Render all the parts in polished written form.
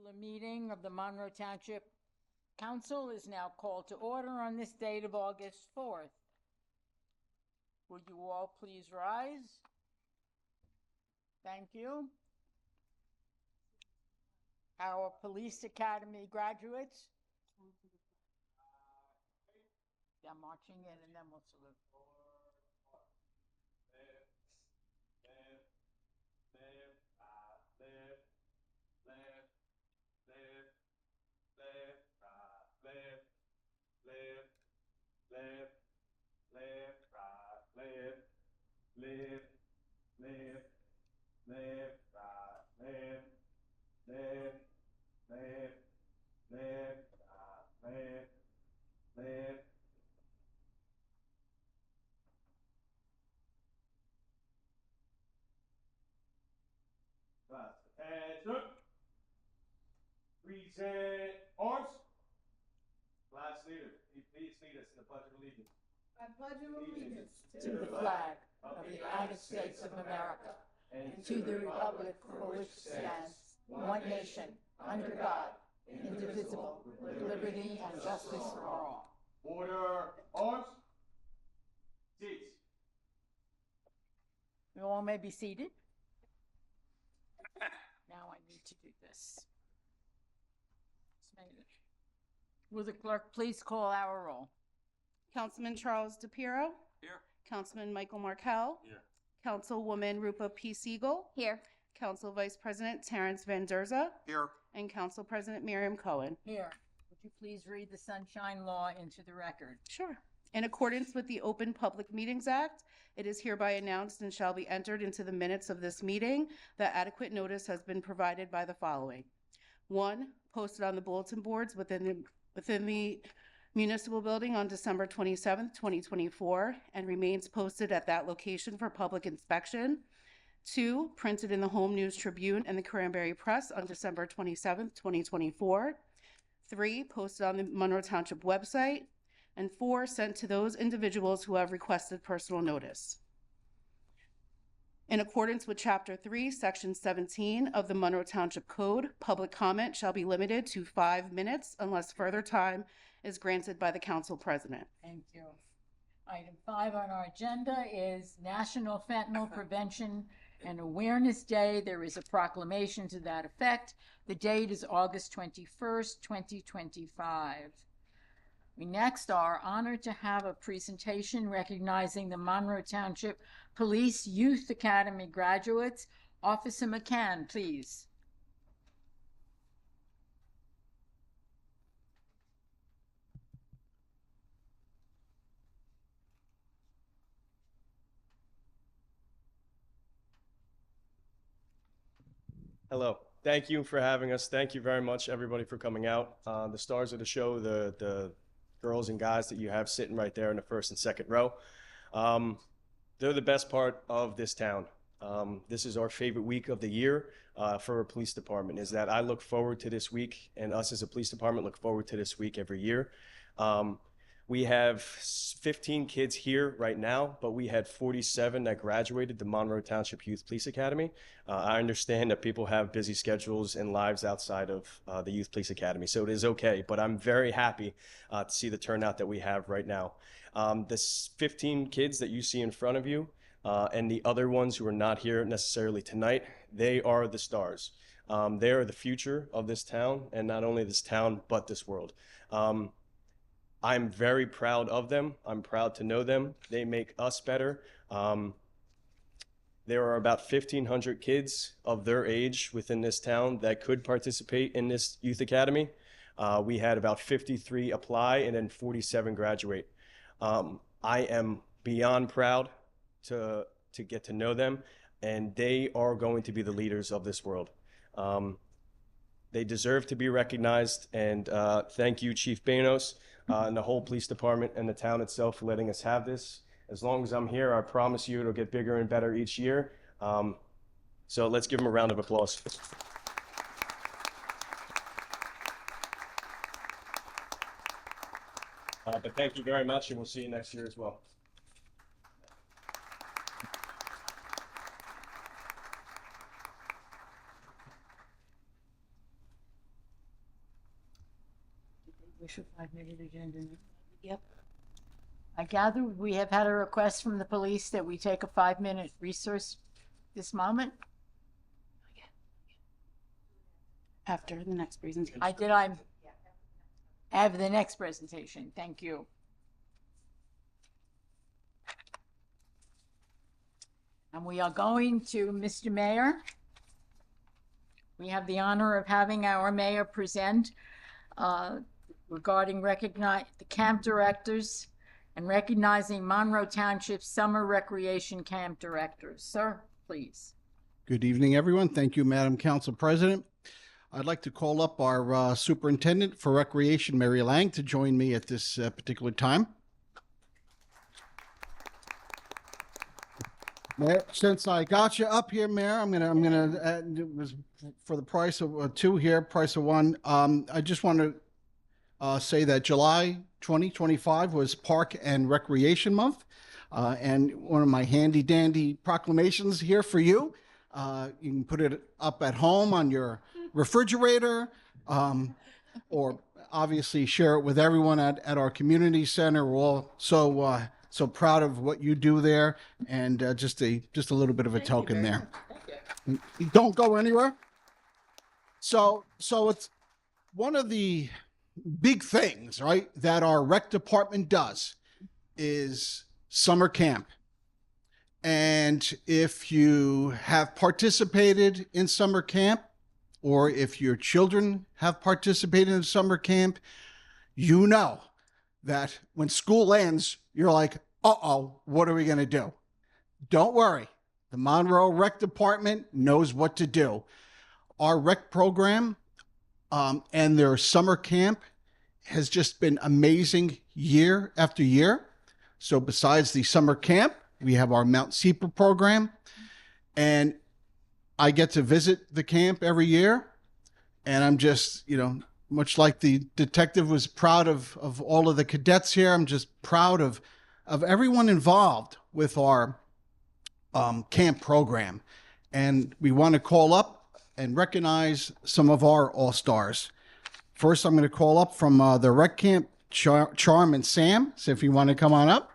regular meeting of the Monroe Township Council is now called to order on this date of August 4th. Would you all please rise? Thank you. Our Police Academy graduates. They're marching in and then we'll salute. Attention. Present arms. Class leader, please lead us in the Pledge of Allegiance. I pledge allegiance To the flag of the United States of America and to the republic for which it stands, one nation, under God, indivisible, with liberty and justice for all. Order, arms. Seats. You all may be seated. Now I need to do this. Will the clerk please call our roll? Councilman Charles DePiero. Here. Councilman Michael Markell. Here. Councilwoman Rupa P. Siegel. Here. Council Vice President Terrence Van Derza. Here. And Council President Miriam Cohen. Here. Would you please read the Sunshine Law into the record? Sure. In accordance with the Open Public Meetings Act, it is hereby announced and shall be entered into the minutes of this meeting that adequate notice has been provided by the following. 1, posted on the bulletin boards within the municipal building on December 27th, 2024, and remains posted at that location for public inspection. 2, printed in the Home News Tribune and the Cranberry Press on December 27th, 2024. 3, posted on the Monroe Township website. And 4, sent to those individuals who have requested personal notice. In accordance with Chapter 3, Section 17 of the Monroe Township Code, public comment shall be limited to 5 minutes unless further time is granted by the council president. Thank you. Item 5 on our agenda is National Fentanyl Prevention and Awareness Day. There is a proclamation to that effect. The date is August 21st, 2025. We next are honored to have a presentation recognizing the Monroe Township Police Youth Academy graduates. Officer McCann, please. Hello. Thank you for having us. Thank you very much, everybody, for coming out. The stars of the show, the girls and guys that you have sitting right there in the first and second row, they're the best part of this town. This is our favorite week of the year for our police department, is that I look forward to this week, and us as a police department look forward to this week every year. We have 15 kids here right now, but we had 47 that graduated the Monroe Township Youth Police Academy. I understand that people have busy schedules and lives outside of the Youth Police Academy, so it is okay, but I'm very happy to see the turnout that we have right now. The 15 kids that you see in front of you and the other ones who are not here necessarily tonight, they are the stars. They are the future of this town, and not only this town, but this world. I'm very proud of them. I'm proud to know them. They make us better. There are about 1,500 kids of their age within this town that could participate in this youth academy. We had about 53 apply and then 47 graduate. I am beyond proud to get to know them, and they are going to be the leaders of this world. They deserve to be recognized, and thank you, Chief Banos, and the whole police department and the town itself for letting us have this. As long as I'm here, I promise you it'll get bigger and better each year. So let's give them a round of applause. But thank you very much, and we'll see you next year as well. Wish for 5-minute agenda. Yep. I gather we have had a request from the police that we take a 5-minute resource this moment. After the next presentation. I have the next presentation. Thank you. And we are going to Mr. Mayor. We have the honor of having our mayor present regarding the camp directors and recognizing Monroe Township Summer Recreation Camp Directors. Sir, please. Good evening, everyone. Thank you, Madam Council President. I'd like to call up our Superintendent for Recreation, Mary Lang, to join me at this particular time. Mayor, since I got you up here, Mayor, I'm gonna add, it was for the price of two here, price of one. I just want to say that July 2025 was Park and Recreation Month, and one of my handy dandy proclamations here for you. You can put it up at home on your refrigerator, or obviously share it with everyone at our community center. We're all so proud of what you do there, and just a little bit of a token there. Don't go anywhere. So it's one of the big things, right, that our rec department does is summer camp. And if you have participated in summer camp, or if your children have participated in summer camp, you know that when school ends, you're like, uh-oh, what are we going to do? Don't worry. The Monroe Rec Department knows what to do. Our rec program and their summer camp has just been amazing year after year. So besides the summer camp, we have our Mount Seeper program, and I get to visit the camp every year, and I'm just, much like the detective was proud of all of the cadets here, I'm just proud of everyone involved with our camp program. And we want to call up and recognize some of our all-stars. First, I'm going to call up from the rec camp, Charm and Sam, so if you want to come on up.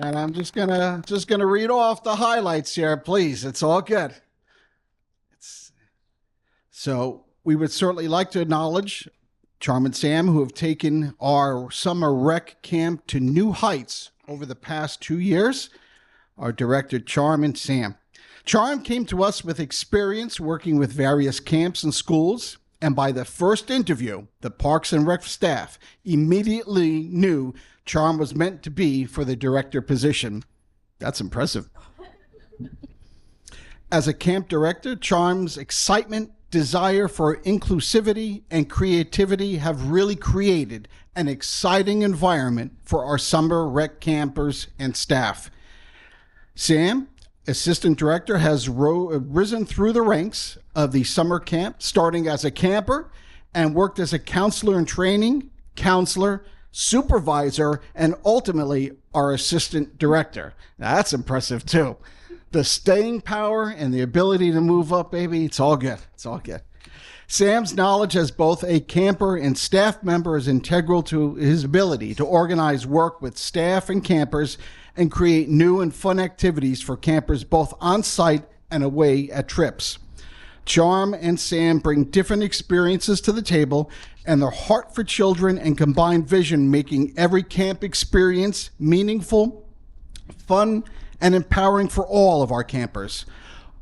And I'm just gonna read off the highlights here, please. It's all good. So we would certainly like to acknowledge Charm and Sam, who have taken our summer rec camp to new heights over the past 2 years. Our director, Charm and Sam. Charm came to us with experience working with various camps and schools, and by the first interview, the Parks and Rec staff immediately knew Charm was meant to be for the director position. That's impressive. As a camp director, Charm's excitement, desire for inclusivity, and creativity have really created an exciting environment for our summer rec campers and staff. Sam, assistant director, has risen through the ranks of the summer camp, starting as a camper and worked as a counselor in training, counselor, supervisor, and ultimately our assistant director. Now, that's impressive too. The staying power and the ability to move up, baby, it's all good. It's all good. Sam's knowledge as both a camper and staff member is integral to his ability to organize work with staff and campers and create new and fun activities for campers both on site and away at trips. Charm and Sam bring different experiences to the table, and their heart for children and combined vision making every camp experience meaningful, fun, and empowering for all of our campers.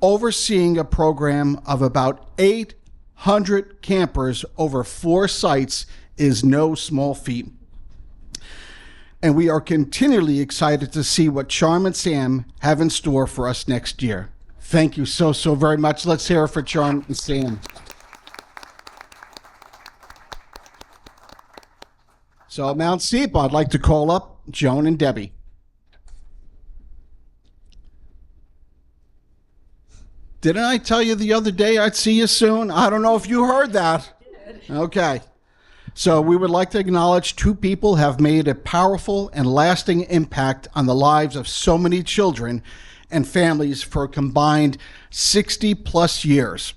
Overseeing a program of about 800 campers over 4 sites is no small feat. And we are continually excited to see what Charm and Sam have in store for us next year. Thank you so very much. Let's hear it for Charm and Sam. So Mount Seep, I'd like to call up Joan and Debbie. Didn't I tell you the other day I'd see you soon? I don't know if you heard that. Okay. So we would like to acknowledge 2 people have made a powerful and lasting impact on the lives of so many children and families for a combined 60 plus years.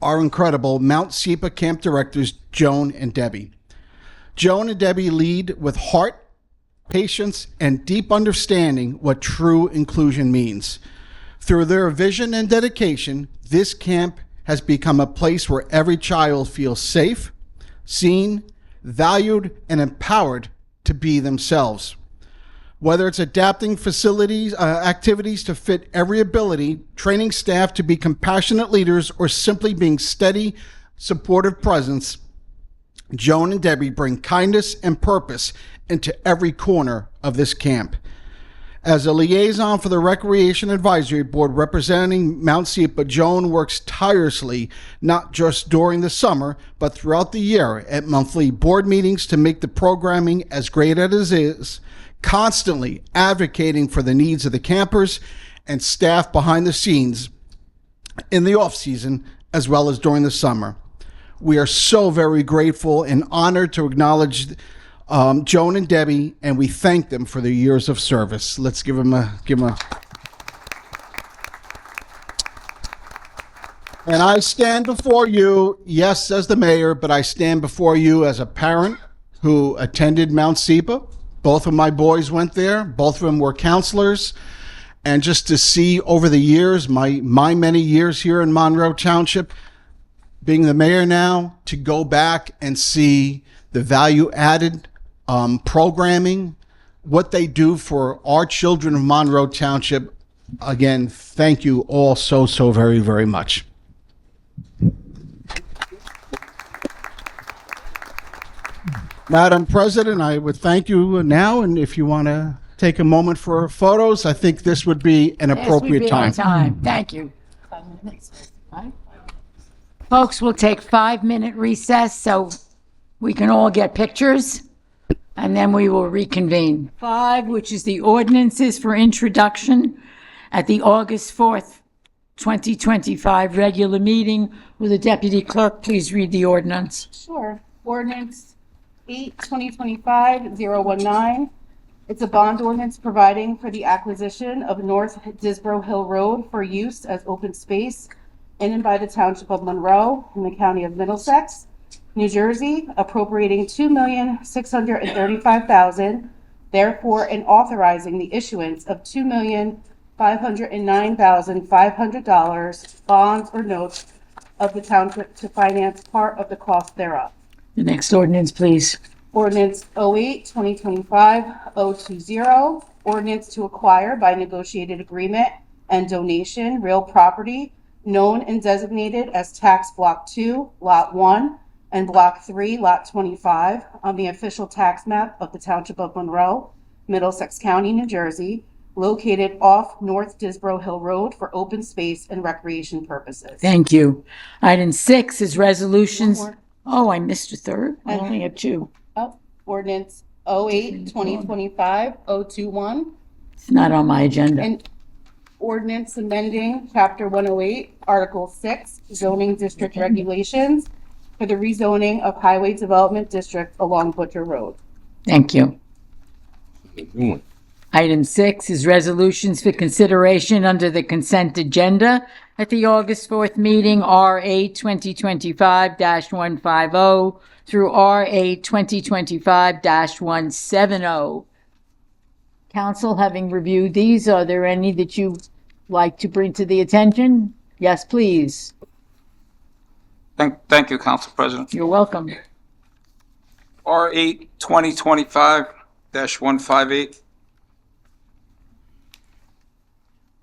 our incredible Mount SEPA camp directors, Joan and Debbie. Joan and Debbie lead with heart, patience, and deep understanding what true inclusion means. Through their vision and dedication, this camp has become a place where every child feels safe, seen, valued, and empowered to be themselves. Whether it's adapting facilities, activities to fit every ability, training staff to be compassionate leaders, or simply being steady, supportive presence, Joan and Debbie bring kindness and purpose into every corner of this camp. As a liaison for the Recreation Advisory Board representing Mount SEPA, Joan works tirelessly, not just during the summer, but throughout the year at monthly board meetings to make the programming as great as it is, constantly advocating for the needs of the campers and staff behind the scenes in the off-season as well as during the summer. We are so very grateful and honored to acknowledge Joan and Debbie, and we thank them for their years of service. Let's give them a. And I stand before you, yes, as the mayor, but I stand before you as a parent who attended Mount SEPA. Both of my boys went there. Both of them were counselors. And just to see over the years, my many years here in Monroe Township, being the mayor now, to go back and see the value added programming, what they do for our children of Monroe Township. Again, thank you all so very, very much. Madam President, I would thank you now, and if you want to take a moment for photos, I think this would be an appropriate time. Thank you. 5 minutes. Right. Folks, we'll take 5-minute recess so we can all get pictures, and then we will reconvene. 5, which is the ordinances for introduction at the August 4th, 2025 regular meeting. Will the deputy clerk please read the ordinance? Sure. Ordinance 8/2025-019. It's a bond ordinance providing for the acquisition of North Disbro Hill Road for use as open space in and by the Township of Monroe in the County of Middlesex, New Jersey, appropriating $2,635,000, therefore, and authorizing the issuance of $2,509,500 bonds or notes of the township to finance part of the cost thereof. The next ordinance, please. Ordinance 08/2025-020, ordinance to acquire by negotiated agreement and donation real property known and designated as Tax Block 2, Lot 1, and Block 3, Lot 25 on the official tax map of the Township of Monroe, Middlesex County, New Jersey, located off North Disbro Hill Road for open space and recreation purposes. Thank you. Item 6 is resolutions. One more. Oh, I missed a third. I only have 2. Oh, ordinance 08/2025-021. It's not on my agenda. And ordinance amending chapter 108, article 6, zoning district regulations for the rezoning of highway development district along Butcher Road. Thank you. Item 6 is resolutions for consideration under the consent agenda at the August 4th meeting, RA 2025-150 through RA 2025-170. Council, having reviewed these, are there any that you like to bring to the attention? Yes, please. Thank you, Council President. You're welcome. R8 2025-158.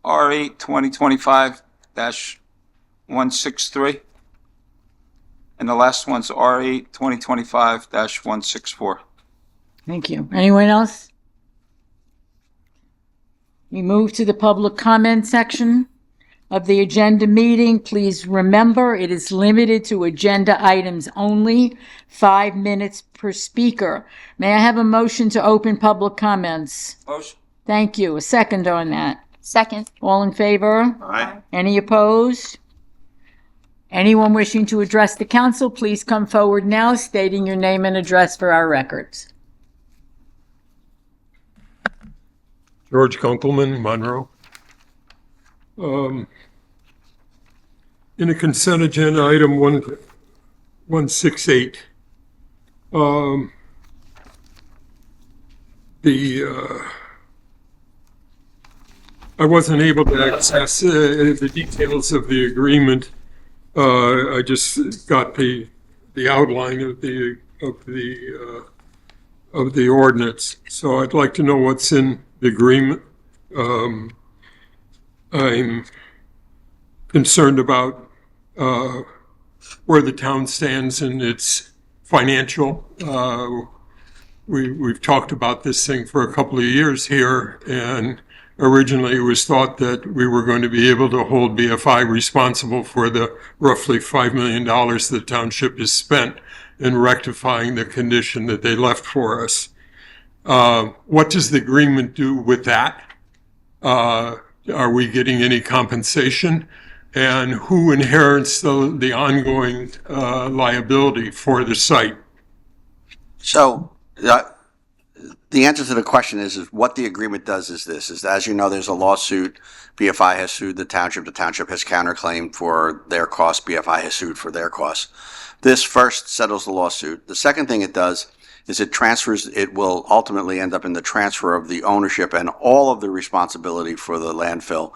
R8 2025-163. And the last one's R8 2025-164. Thank you. Anyone else? We move to the public comment section of the agenda meeting. Please remember, it is limited to agenda items only, 5 minutes per speaker. May I have a motion to open public comments? Motion. Thank you. A second on that. Second. All in favor? Aye. Any opposed? Anyone wishing to address the council, please come forward now, stating your name and address for our records. George Kunkelman, Monroe. In a consent agenda, item 168. I wasn't able to access the details of the agreement. I just got the outline of the ordinance. So I'd like to know what's in the agreement. I'm concerned about where the town stands in its financial. We've talked about this thing for a couple of years here, and originally it was thought that we were going to be able to hold BFI responsible for the roughly $5 million the township has spent in rectifying the condition that they left for us. What does the agreement do with that? Are we getting any compensation? And who inherits the ongoing liability for the site? So the answer to the question is what the agreement does is this, is as you know, there's a lawsuit. BFI has sued the township. The township has counterclaimed for their costs. BFI has sued for their costs. This first settles the lawsuit. The second thing it does is it will ultimately end up in the transfer of the ownership and all of the responsibility for the landfill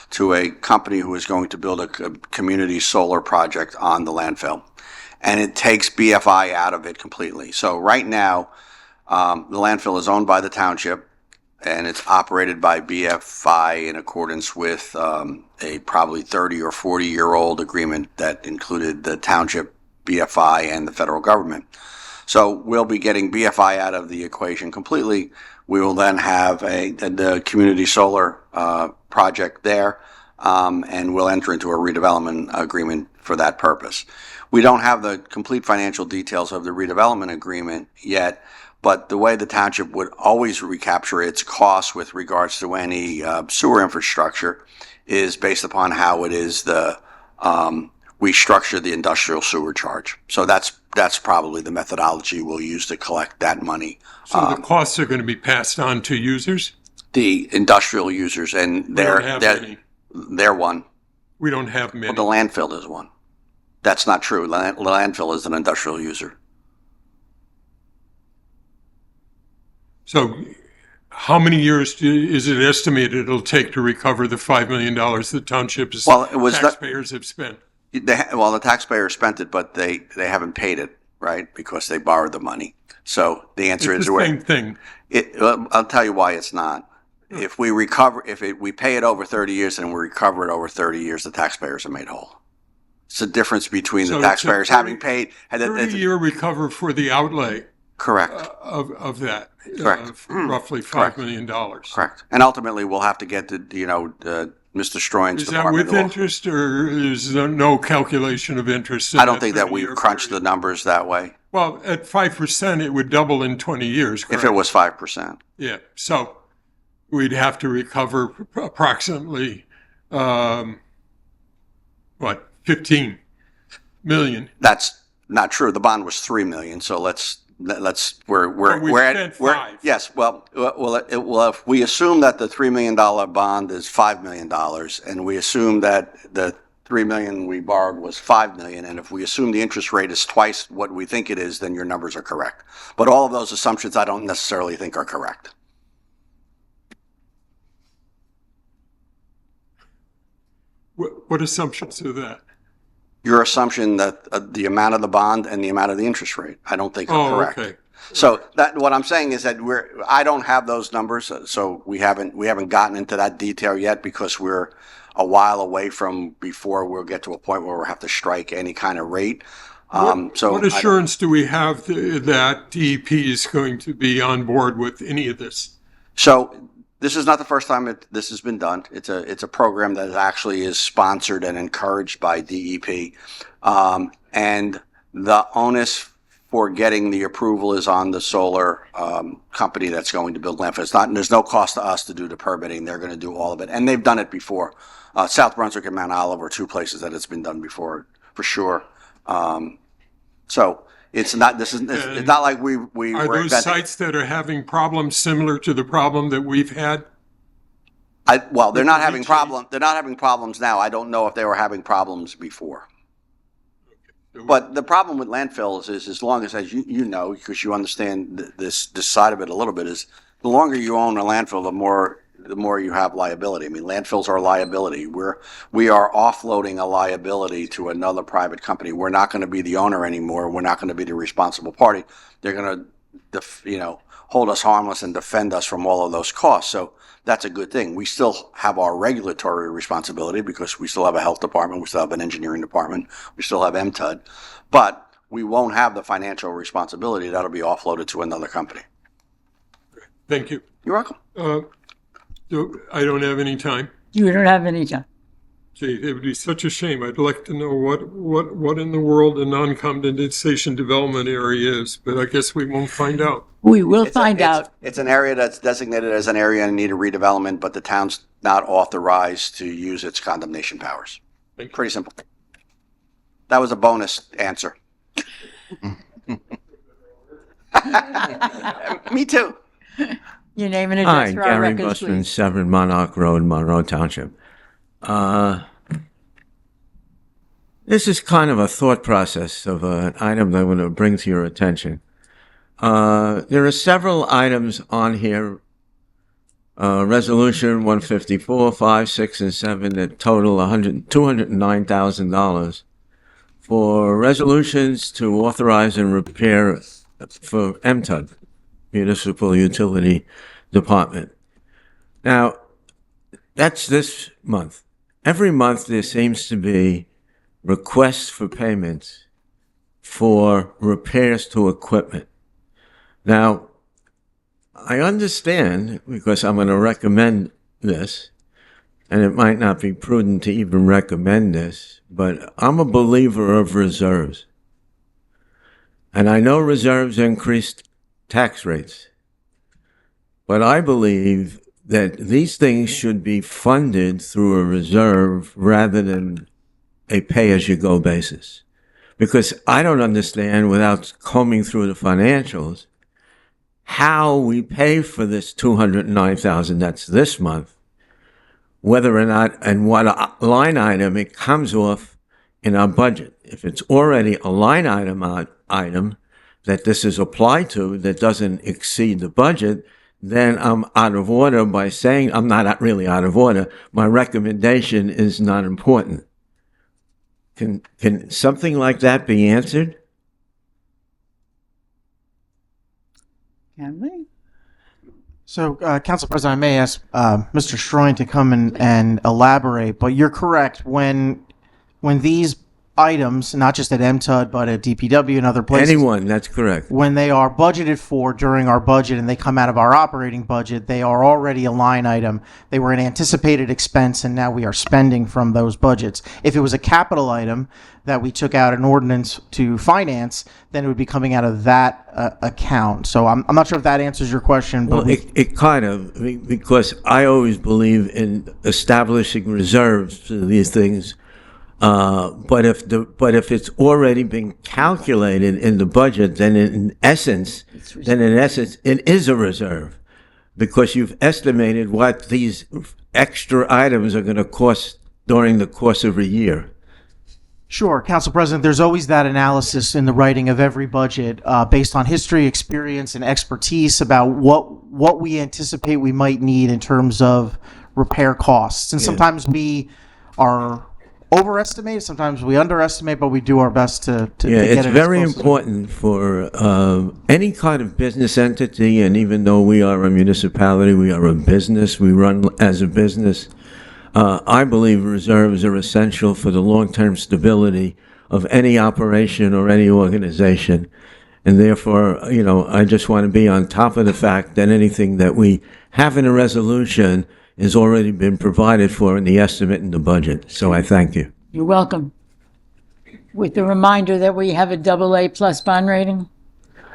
to a company who is going to build a community solar project on the landfill. And it takes BFI out of it completely. So right now, the landfill is owned by the township, and it's operated by BFI in accordance with a probably 30 or 40-year-old agreement that included the township, BFI, and the federal government. So we'll be getting BFI out of the equation completely. We will then have the community solar project there, and we'll enter into a redevelopment agreement for that purpose. We don't have the complete financial details of the redevelopment agreement yet, but the way the township would always recapture its costs with regards to any sewer infrastructure is based upon how it is we structure the industrial sewer charge. So that's probably the methodology we'll use to collect that money. So the costs are going to be passed on to users? The industrial users, and they're one. We don't have many. Well, the landfill is one. That's not true. Landfill is an industrial user. So how many years is it estimated it'll take to recover the $5 million the township's taxpayers have spent? The taxpayers spent it, but they haven't paid it, right? Because they borrowed the money. So the answer it's is the same thing. I'll tell you why it's not. If we pay it over 30 years and we recover it over 30 years, the taxpayers are made whole. It's the difference between the taxpayers having paid and 30-year recover for the outlay. Correct. Of that. Correct. Roughly $5 million. Correct. And ultimately, we'll have to get to Mr. Stroin's Is that with interest, or is there no calculation of interest? I don't think that we've crunched the numbers that way. Well, at 5%, it would double in 20 years, correct? If it was 5%. Yeah. So we'd have to recover approximately, 15 million. That's not true. The bond was $3 million. So we're at 5. Yes. Well, if we assume that the $3 million bond is $5 million, and we assume that the $3 million we borrowed was $5 million, and if we assume the interest rate is twice what we think it is, then your numbers are correct. But all of those assumptions I don't necessarily think are correct. What assumptions are that? Your assumption that the amount of the bond and the amount of the interest rate, I don't think are correct. Okay. So what I'm saying is that I don't have those numbers, so we haven't gotten into that detail yet because we're a while away from before we'll get to a point where we'll have to strike any kind of rate. What assurance do we have that DEP is going to be on board with any of this? So this is not the first time this has been done. It's a program that actually is sponsored and encouraged by DEP, and the onus for getting the approval is on the solar company that's going to build landfill. There's no cost to us to do the permitting. They're going to do all of it, and they've done it before. South Brunswick and Mount Olive are two places that it's been done before, for sure. So it's not like we are those sites that are having problems similar to the problem that we've had? Well, they're not having Reaching- they're not having problems now. I don't know if they were having problems before. But the problem with landfills is, as long as you know, because you understand this side of it a little bit, is the longer you own a landfill, the more you have liability. I mean, landfills are liability. We are offloading a liability to another private company. We're not going to be the owner anymore. We're not going to be the responsible party. They're going to, hold us harmless and defend us from all of those costs. So that's a good thing. We still have our regulatory responsibility because we still have a health department. We still have an engineering department. We still have MTUD, but we won't have the financial responsibility. That'll be offloaded to another company. Thank you. You're welcome. I don't have any time. You don't have any time. Gee, it would be such a shame. I'd like to know what in the world a non-condensation development area is, but I guess we won't find out. We will find out. It's an area that's designated as an area in need of redevelopment, but the town's not authorized to use its condemnation powers. Thank you. Pretty simple. That was a bonus answer. Me too. Your name and Hi, address for our Gary records, Busman, please. 7 Monarch Road, Monroe Township. This is kind of a thought process of an item that I want to bring to your attention. There are several items on here, Resolution 154, 5, 6, and 7 that total $209,000 for resolutions to authorize and repair for MTUD, Municipal Utility Department. Now, that's this month. Every month there seems to be requests for payments for repairs to equipment. Now, I understand, because I'm going to recommend this, and it might not be prudent to even recommend this, but I'm a believer of reserves. And I know reserves increased tax rates. But I believe that these things should be funded through a reserve rather than a pay-as-you-go basis. Because I don't understand, without combing through the financials, how we pay for this $209,000 that's this month, whether or not and what line item it comes off in our budget. If it's already a line item that this is applied to that doesn't exceed the budget, then I'm out of order by saying I'm not really out of order. My recommendation is not important. Can something like that be answered? Can we? So, Council President, I may ask Mr. Stroin to come and elaborate, but you're correct. When these items, not just at MTUD, but at DPW and other places, Anyone, that's correct. when they are budgeted for during our budget and they come out of our operating budget, they are already a line item. They were an anticipated expense, and now we are spending from those budgets. If it was a capital item that we took out an ordinance to finance, then it would be coming out of that account. So I'm not sure if that answers your question, but Well, it kind of, because I always believe in establishing reserves for these things. But if it's already been calculated in the budget, then in essence, it is a reserve, because you've estimated what these extra items are going to cost during the course of a year. Sure, Council President, there's always that analysis in the writing of every budget based on history, experience, and expertise about what we anticipate we might need in terms of repair costs. And sometimes we are overestimate, sometimes we underestimate, but we do our best to get It's it very as close important for any kind of business entity, and even though we are a municipality, we are a business, we run as a business. I believe reserves are essential for the long-term stability of any operation or any organization. And therefore, I just want to be on top of the fact that anything that we have in a resolution has already been provided for in the estimate in the budget. So I thank you. You're welcome. With the reminder that we have a AA+ bond rating,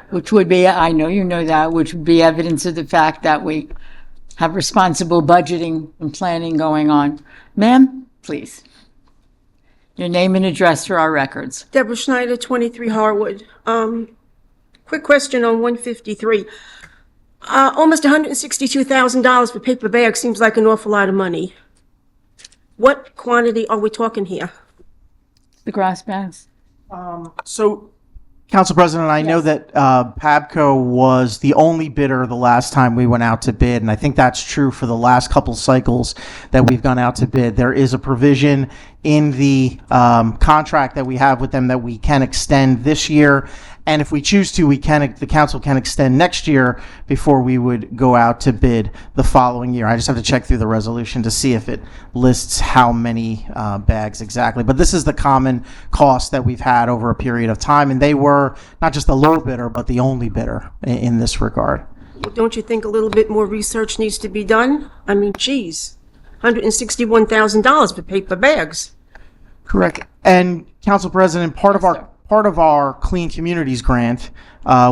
which would be, I know you know that, which would be evidence of the fact that we have responsible budgeting and planning going on. Ma'am, please. Your name and address for our records. Deborah Schneider, 23 Harwood. Quick question on 153. Almost $162,000 for paper bags seems like an awful lot of money. What quantity are we talking here? The grass bags? So, Council President, I know that PABCO was the only bidder the last time we went out to bid, and I think that's true for the last couple cycles that we've gone out to bid. There is a provision in the contract that we have with them that we can extend this year, and if we choose to, the council can extend next year before we would go out to bid the following year. I just have to check through the resolution to see if it lists how many bags exactly. But this is the common cost that we've had over a period of time, and they were not just the low bidder, but the only bidder in this regard. Don't you think a little bit more research needs to be done? I mean, geez, $161,000 for paper bags. Correct. And Council President, part of our Clean Communities grant,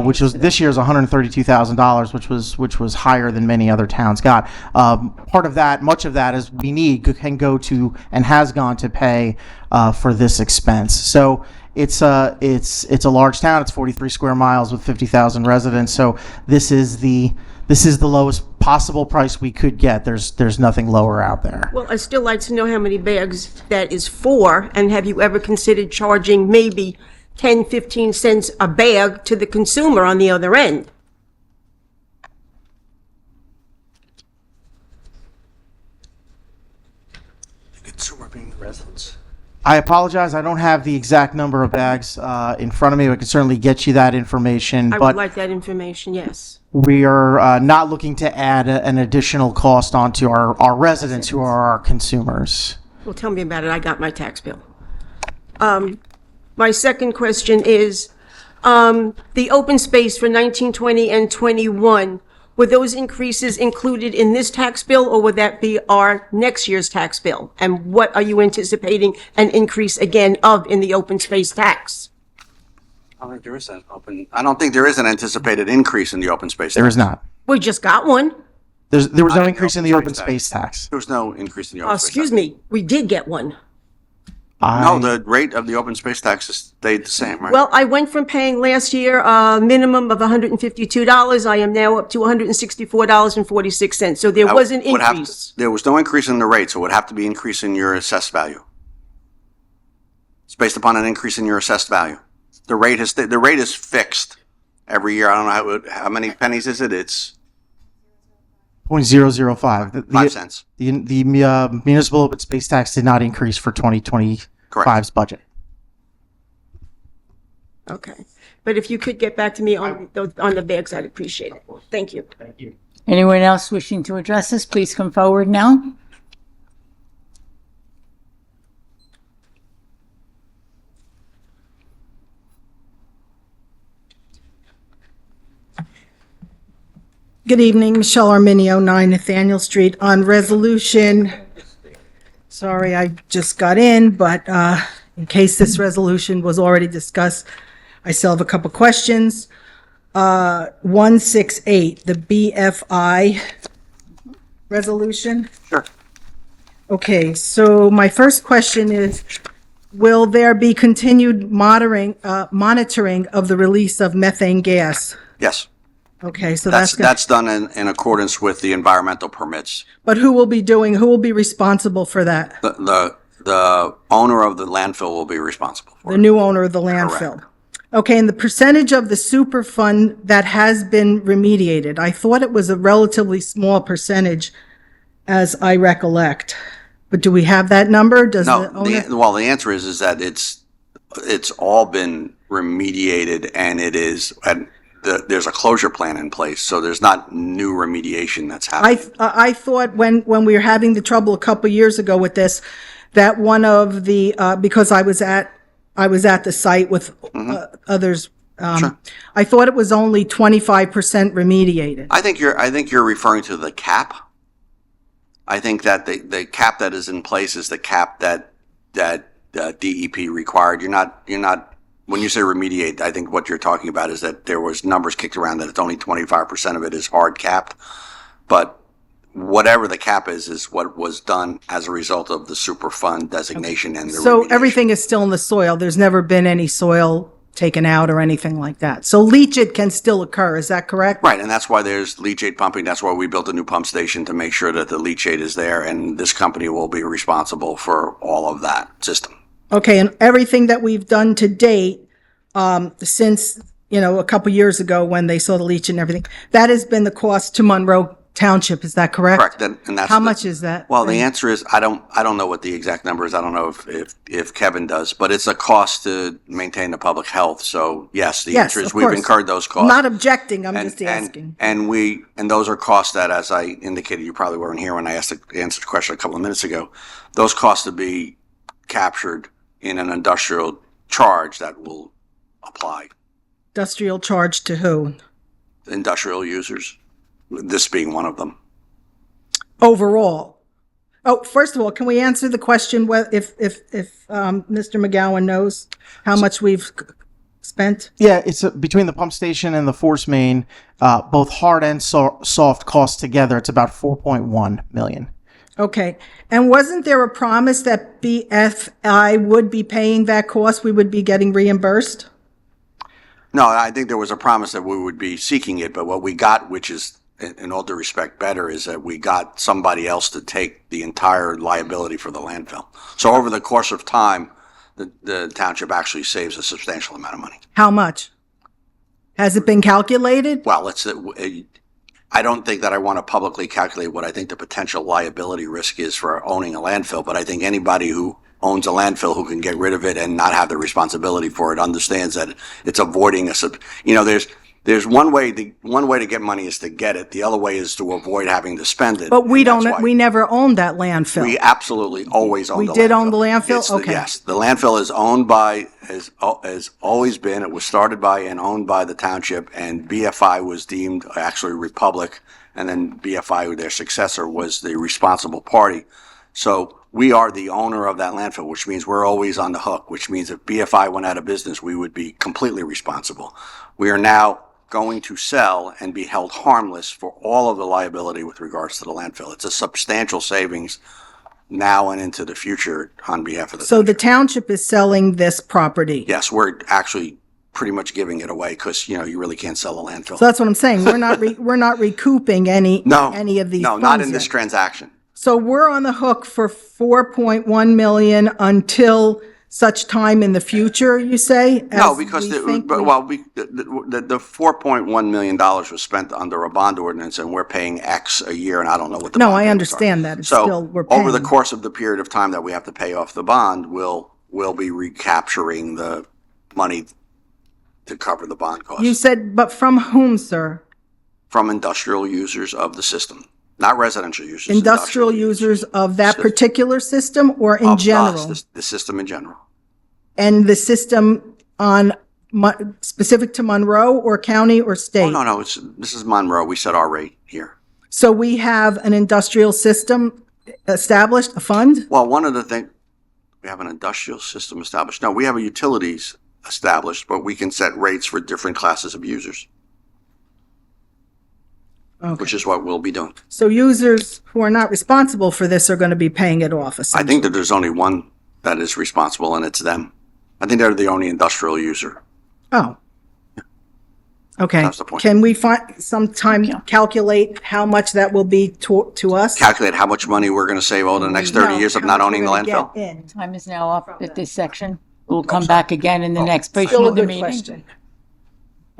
which was this year's $132,000, which was higher than many other towns got. Part of that, much of that, is can go to and has gone to pay for this expense. So it's a large town. It's 43 square miles with 50,000 residents. So this is the lowest possible price we could get. There's nothing lower out there. Well, I'd still like to know how many bags that is for, and have you ever considered charging maybe 10, 15 cents a bag to the consumer on the other end? Consumer being the residents. I apologize. I don't have the exact number of bags in front of me. I can certainly get you that information. I but would like that information, yes. we are not looking to add an additional cost onto our residents who are our consumers. Well, tell me about it. I got my tax bill. My second question is, the open space for 19, 20, and 21, were those increases included in this tax bill, or would that be our next year's tax bill? And what are you anticipating an increase again of in the open space tax? I don't think there is an anticipated increase in the open space. There is not. We just got one. There was no increase in the open space tax. There was no increase in the Oh, open space tax. excuse me, we did get one. No, the rate of the open space tax has stayed the same, right? Well, I went from paying last year a minimum of $152. I am now up to $164.46. So there was an increase. There was no increase in the rate, so it would have to be increase in your assessed value. It's based upon an increase in your assessed value. The rate is fixed every year. I don't know how many pennies is it? It's 0.005. 5 cents. The municipal open space tax did not increase for 2025's budget. Okay. But if you could get back to me on the bags, I'd appreciate it. Thank you. Thank you. Anyone else wishing to address this, please come forward now. Good evening, Michelle Arminio, 9 Nathaniel Street. On resolution, sorry, I just got in, but in case this resolution was already discussed, I still have a couple questions. 168, the BFI resolution. Sure. Okay, so my first question is, will there be continued monitoring of the release of methane gas? Yes. Okay, so That's done in accordance with the environmental permits. But who will be responsible for that? The owner of the landfill will be responsible for The new owner of the landfill. Correct. Okay, and the percentage of the Superfund that has been remediated, I thought it was a relatively small percentage, as I recollect. But do we have that number? Does No, the owner? the answer is that it's all been remediated, and there's a closure plan in place, so there's not new remediation that's happening. I thought when we were having the trouble a couple years ago with this, that one of the because I was at the site with others. Sure. I thought it was only 25% remediated. I think you're referring to the cap. I think that the cap that is in place is the cap that DEP required. You're not. When you say remediate, I think what you're talking about is that there was numbers kicked around that it's only 25% of it is hard capped. But whatever the cap is what was done as a result of the Superfund designation and the So remediation. everything is still in the soil. There's never been any soil taken out or anything like that. So leachate can still occur, is that correct? Right, and that's why there's leachate pumping. That's why we built a new pump station to make sure that the leachate is there, and this company will be responsible for all of that system. Okay, and everything that we've done to date, since, a couple years ago when they saw the leach and everything, that has been the cost to Monroe Township, is that correct? Correct, and that's How much is that? Well, the answer is I don't know what the exact number is. I don't know if Kevin does, but it's a cost to maintain the public health. So yes, the Yes, answer is of we've course. incurred those I'm costs. not objecting, I'm and, just asking. and those are costs that, as I indicated, you probably weren't here when I answered the question a couple of minutes ago. Those costs to be captured in an industrial charge that will apply. Industrial charge to who? Industrial users, this being one of them. Overall? Oh, first of all, can we answer the question if Mr. McGowan knows how much we've spent? Yeah, it's between the pump station and the force main, both hard and soft costs together, it's about 4.1 million. Okay. And wasn't there a promise that BFI would be paying that cost? We would be getting reimbursed? No, I think there was a promise that we would be seeking it, but what we got, which is in all due respect better, is that we got somebody else to take the entire liability for the landfill. So over the course of time, the township actually saves a substantial amount of money. How much? Has it been calculated? Well, I don't think that I want to publicly calculate what I think the potential liability risk is for owning a landfill, but I think anybody who owns a landfill who can get rid of it and not have the responsibility for it understands that it's avoiding there's one way to get money is to get it. The other way is to avoid having to spend it. But we never owned that landfill. We absolutely always owned the landfill. We did own the landfill? Okay. Yes, the landfill is owned by, has always been, it was started by and owned by the township, and BFI was deemed actually Republic, and then BFI, their successor, was the responsible party. So we are the owner of that landfill, which means we're always on the hook, which means if BFI went out of business, we would be completely responsible. We are now going to sell and be held harmless for all of the liability with regards to the landfill. It's a substantial savings now and into the future on behalf of the So township. the township is selling this property? Yes, we're actually pretty much giving it away because, you really can't sell a landfill. So that's what I'm saying. We're not recouping any of these No, funds not in yet. this transaction. So we're on the hook for 4.1 million until such time in the future, you say? No, as because we think the $4.1 million was spent under a bond ordinance, and we're paying X a year, and I don't know what the No, bond I payments understand are. that. It's So still, we're paying. over the course of the period of time that we have to pay off the bond, we'll be recapturing the money to cover the bond costs. You said, but from whom, sir? From industrial users of the system, not residential users. Industrial users of that particular system or in of general? the system in general. And the system on specific to Monroe or county or state? Oh, no, this is Monroe. We set our rate here. So we have an industrial system established, a fund? Well, one of the things, we have an industrial system established. No, we have a utilities established, but we can set rates for different classes of users, which is what we'll be doing. So users who are not responsible for this are going to be paying it off, I essentially? think that there's only one that is responsible, and it's them. I think they're the only industrial user. Oh. Okay. That's the point. Can we calculate how much that will be to us? Calculate how much money we're going to save over the next 30 years of not owning the landfill? Time is now up at this section. We'll come back again in the next portion Still a of the good meeting. question.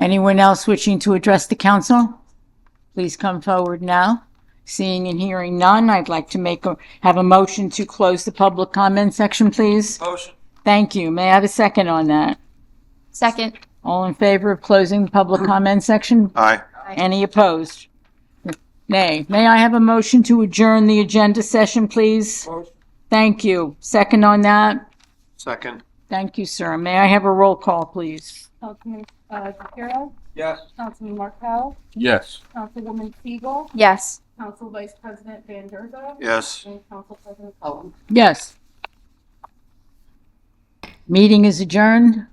Anyone else wishing to address the council? Please come forward now. Seeing and hearing none, I'd like to have a motion to close the public comment section, please. Motion. Thank you. May I have a second on that? Second. All in favor of closing the public comment section? Aye. Any opposed? Nay. May I have a motion to adjourn the agenda session, please? Thank you. Second on that? Second. Thank you, sir. May I have a roll call, please? Councilman DePiero, Yes. Councilman Markel, Yes. Councilwoman Siegel, Yes. Council Vice President Van Derza, Yes. and Council President Cullen. Yes. Meeting is adjourned.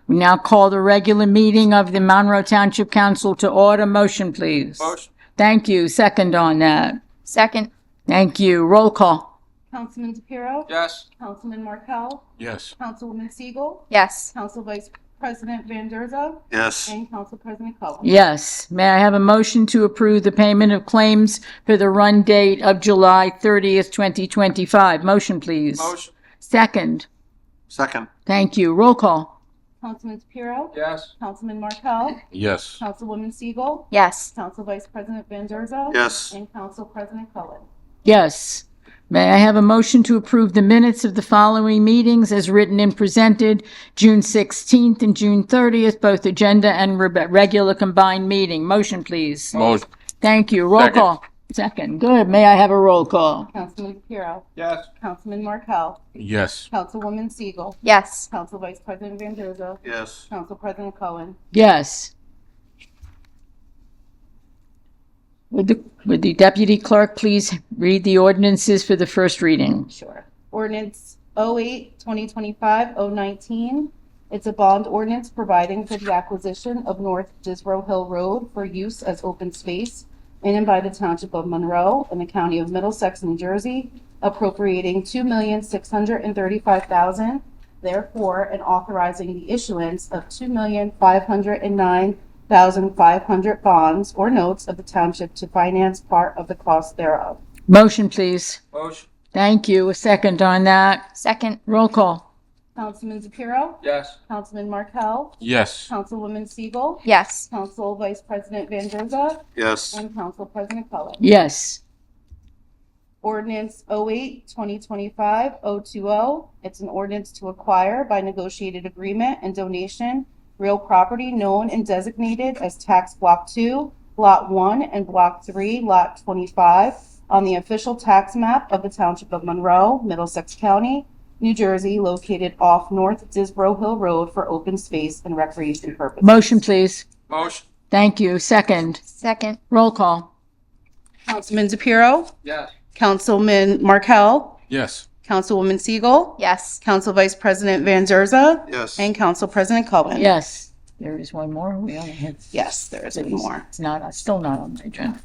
We now call the regular meeting of the Monroe Township Council to order. Motion, please. Motion. Thank you. Second on that. Second. Thank you. Roll call. Councilman DePiero, Yes. Councilman Markel, Yes. Councilwoman Siegel, Yes. Council Vice President Van der Zalm Yes. and Council President Cullen. Yes. May I have a motion to approve the payment of claims for the run date of July 30th, 2025? Motion, please. Motion. Second. Second. Thank you. Roll call. Councilman Shapiro. Yes. Councilman Markel. Yes. Councilwoman Siegel. Yes. Council Vice President Van der Zalm. Yes. And Council President Cullen. Yes. May I have a motion to approve the minutes of the following meetings as written and presented, June 16th and June 30th, both agenda and regular combined meeting? Motion, please. Motion. Thank you. Roll Second. call. Second. Good. May I have a roll call? Councilman Shapiro. Yes. Councilman Markel. Yes. Councilwoman Siegel. Yes. Council Vice President Van der Zalm. Yes. Council President Cullen. Yes. Would the deputy clerk please read the ordinances for the first reading? Sure. Ordinance 08-2025-019. It's a bond ordinance providing for the acquisition of North Disbro Hill Road for use as open space in and by the Township of Monroe in the County of Middlesex, New Jersey, appropriating $2,635,000, therefore, and authorizing the issuance of 2,509,500 bonds or notes of the township to finance part of the cost thereof. Motion, please. Motion. Thank you. A second on that. Second. Roll call. Councilman Shapiro. Yes. Councilman Markel. Yes. Councilwoman Siegel. Yes. Council Vice President Van der Zalm. Yes. And Council President Cullen. Yes. Ordinance 08-2025-020. It's an ordinance to acquire by negotiated agreement and donation real property known and designated as Tax Block 2, Lot 1, and Block 3, Lot 25 on the official tax map of the Township of Monroe, Middlesex County, New Jersey, located off North Disbro Hill Road for open space and recreation purposes. Motion, please. Motion. Thank you. Second. Second. Roll call. Councilman Shapiro. Yes. Councilman Markel. Yes. Councilwoman Siegel. Yes. Council Vice President Van der Zalm. Yes. And Council President Cullen. Yes. There is one more. We only have. Yes, there is one more. It's not, still not on the agenda.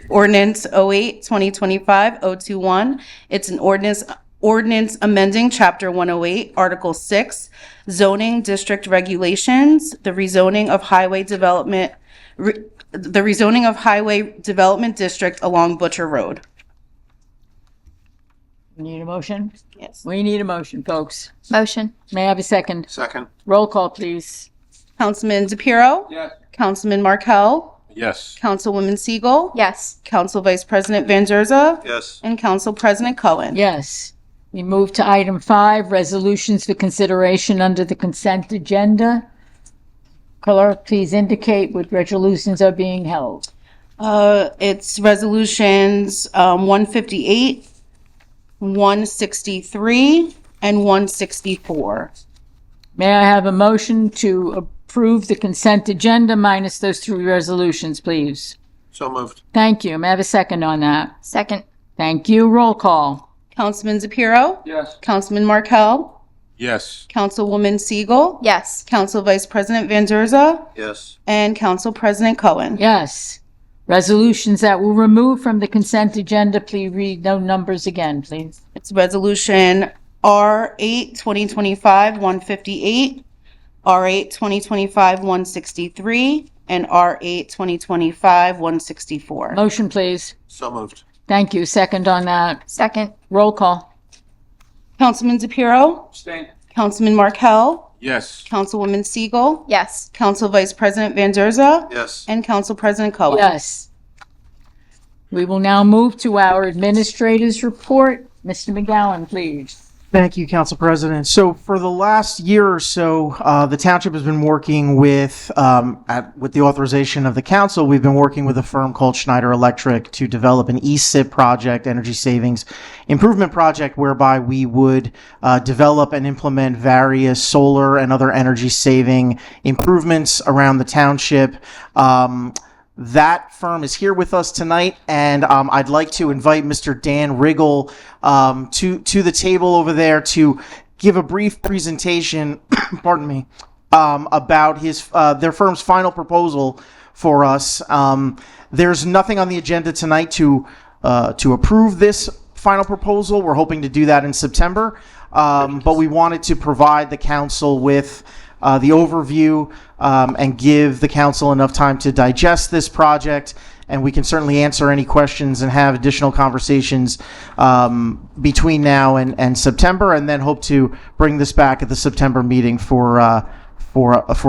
Ordinance 08-2025-021. It's an ordinance amending Chapter 108, Article 6, zoning district regulations, the rezoning of highway development district along Butcher Road. Need a motion? Yes. We need a motion, folks. Motion. May I have a second? Second. Roll call, please. Councilman Shapiro. Yes. Councilman Markel. Yes. Councilwoman Siegel. Yes. Council Vice President Van der Zalm. Yes. And Council President Cullen. Yes. We move to item 5, resolutions for consideration under the consent agenda. Clerk, please indicate what resolutions are being held. It's resolutions 158, 163, and 164. May I have a motion to approve the consent agenda minus those 3 resolutions, please? So moved. Thank you. May I have a second on that? Second. Thank you. Roll call. Councilman Shapiro. Yes. Councilman Markel. Yes. Councilwoman Siegel. Yes. Council Vice President Van der Zalm. Yes. And Council President Cullen. Yes. Resolutions that were removed from the consent agenda, please read those numbers again, please. It's resolution R8-2025-158, R8-2025-163, and R8-2025-164. Motion, please. So moved. Thank you. Second on that. Second. Roll call. Councilman Shapiro. Abstain. Councilman Markel. Yes. Councilwoman Siegel. Yes. Council Vice President Van der Zalm. Yes. And Council President Cullen. Yes. We will now move to our administrator's report. Mr. McGowan, please. Thank you, Council President. So for the last year or so, the township has been working with the authorization of the council, we've been working with a firm called Schneider Electric to develop an ESIP project, energy savings improvement project, whereby we would develop and implement various solar and other energy saving improvements around the township. That firm is here with us tonight, and I'd like to invite Mr. Dan Riggle to the table over there to give a brief presentation, pardon me, about their firm's final proposal for us. There's nothing on the agenda tonight to approve this final proposal. We're hoping to do that in September, but we wanted to provide the council with the overview and give the council enough time to digest this project. And we can certainly answer any questions and have additional conversations between now and September, and then hope to bring this back at the September meeting for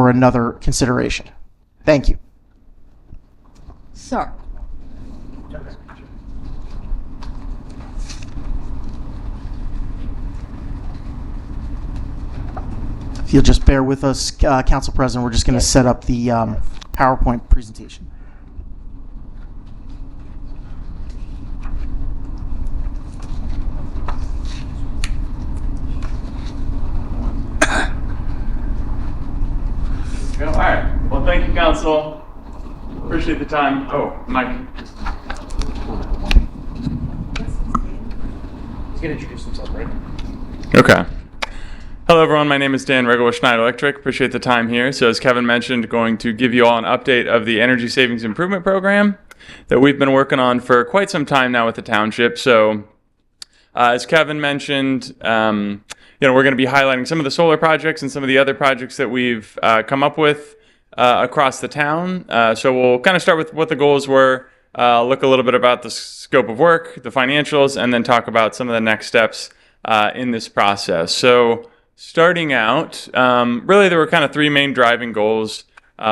another consideration. Thank you. Sir. If you'll just bear with us, Council President, we're just going to set up the PowerPoint presentation. All right. Well, thank you, Council. Appreciate the time. Oh, Mike. He's going to introduce himself, right? Okay. Hello, everyone. My name is Dan Regel with Schneider Electric. Appreciate the time here. So as Kevin mentioned, going to give you all an update of the Energy Savings Improvement Program that we've been working on for quite some time now with the township. So as Kevin mentioned, we're going to be highlighting some of the solar projects and some of the other projects that we've come up with across the town. So we'll kind of start with what the goals were, look a little bit about the scope of work, the financials, and then talk about some of the next steps in this process. So starting out, really there were kind of three main driving goals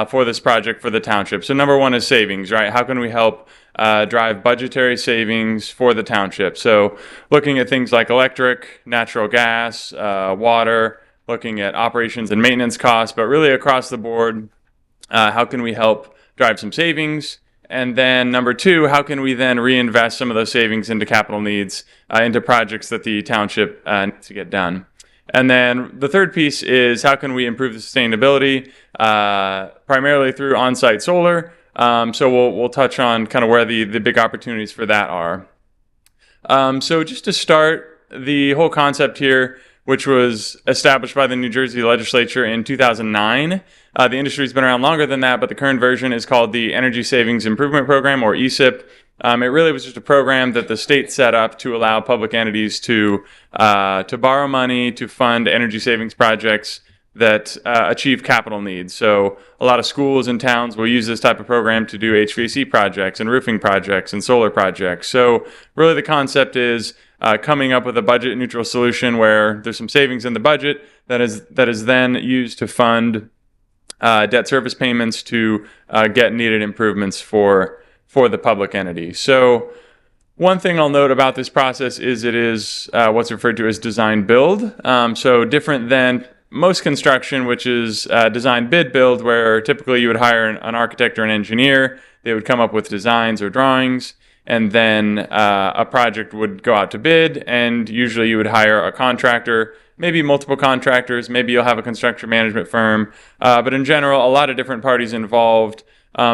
for this project for the township. So number one is savings, right? How can we help drive budgetary savings for the township? So looking at things like electric, natural gas, water, looking at operations and maintenance costs, but really across the board, how can we help drive some savings? And then number two, how can we then reinvest some of those savings into capital needs, into projects that the township needs to get done? And then the third piece is how can we improve the sustainability, primarily through on-site solar. So we'll touch on kind of where the big opportunities for that are. So just to start, the whole concept here, which was established by the New Jersey legislature in 2009. The industry's been around longer than that, but the current version is called the Energy Savings Improvement Program, or ESIP. It really was just a program that the state set up to allow public entities to borrow money to fund energy savings projects that achieve capital needs. So a lot of schools and towns will use this type of program to do HVAC projects and roofing projects and solar projects. So really the concept is coming up with a budget neutral solution where there's some savings in the budget that is then used to fund debt service payments to get needed improvements for the public entity. So one thing I'll note about this process is it is what's referred to as design build. So different than most construction, which is design bid build, where typically you would hire an architect or an engineer. They would come up with designs or drawings, and then a project would go out to bid, and usually you would hire a contractor, maybe multiple contractors, maybe you'll have a construction management firm, but in general, a lot of different parties involved.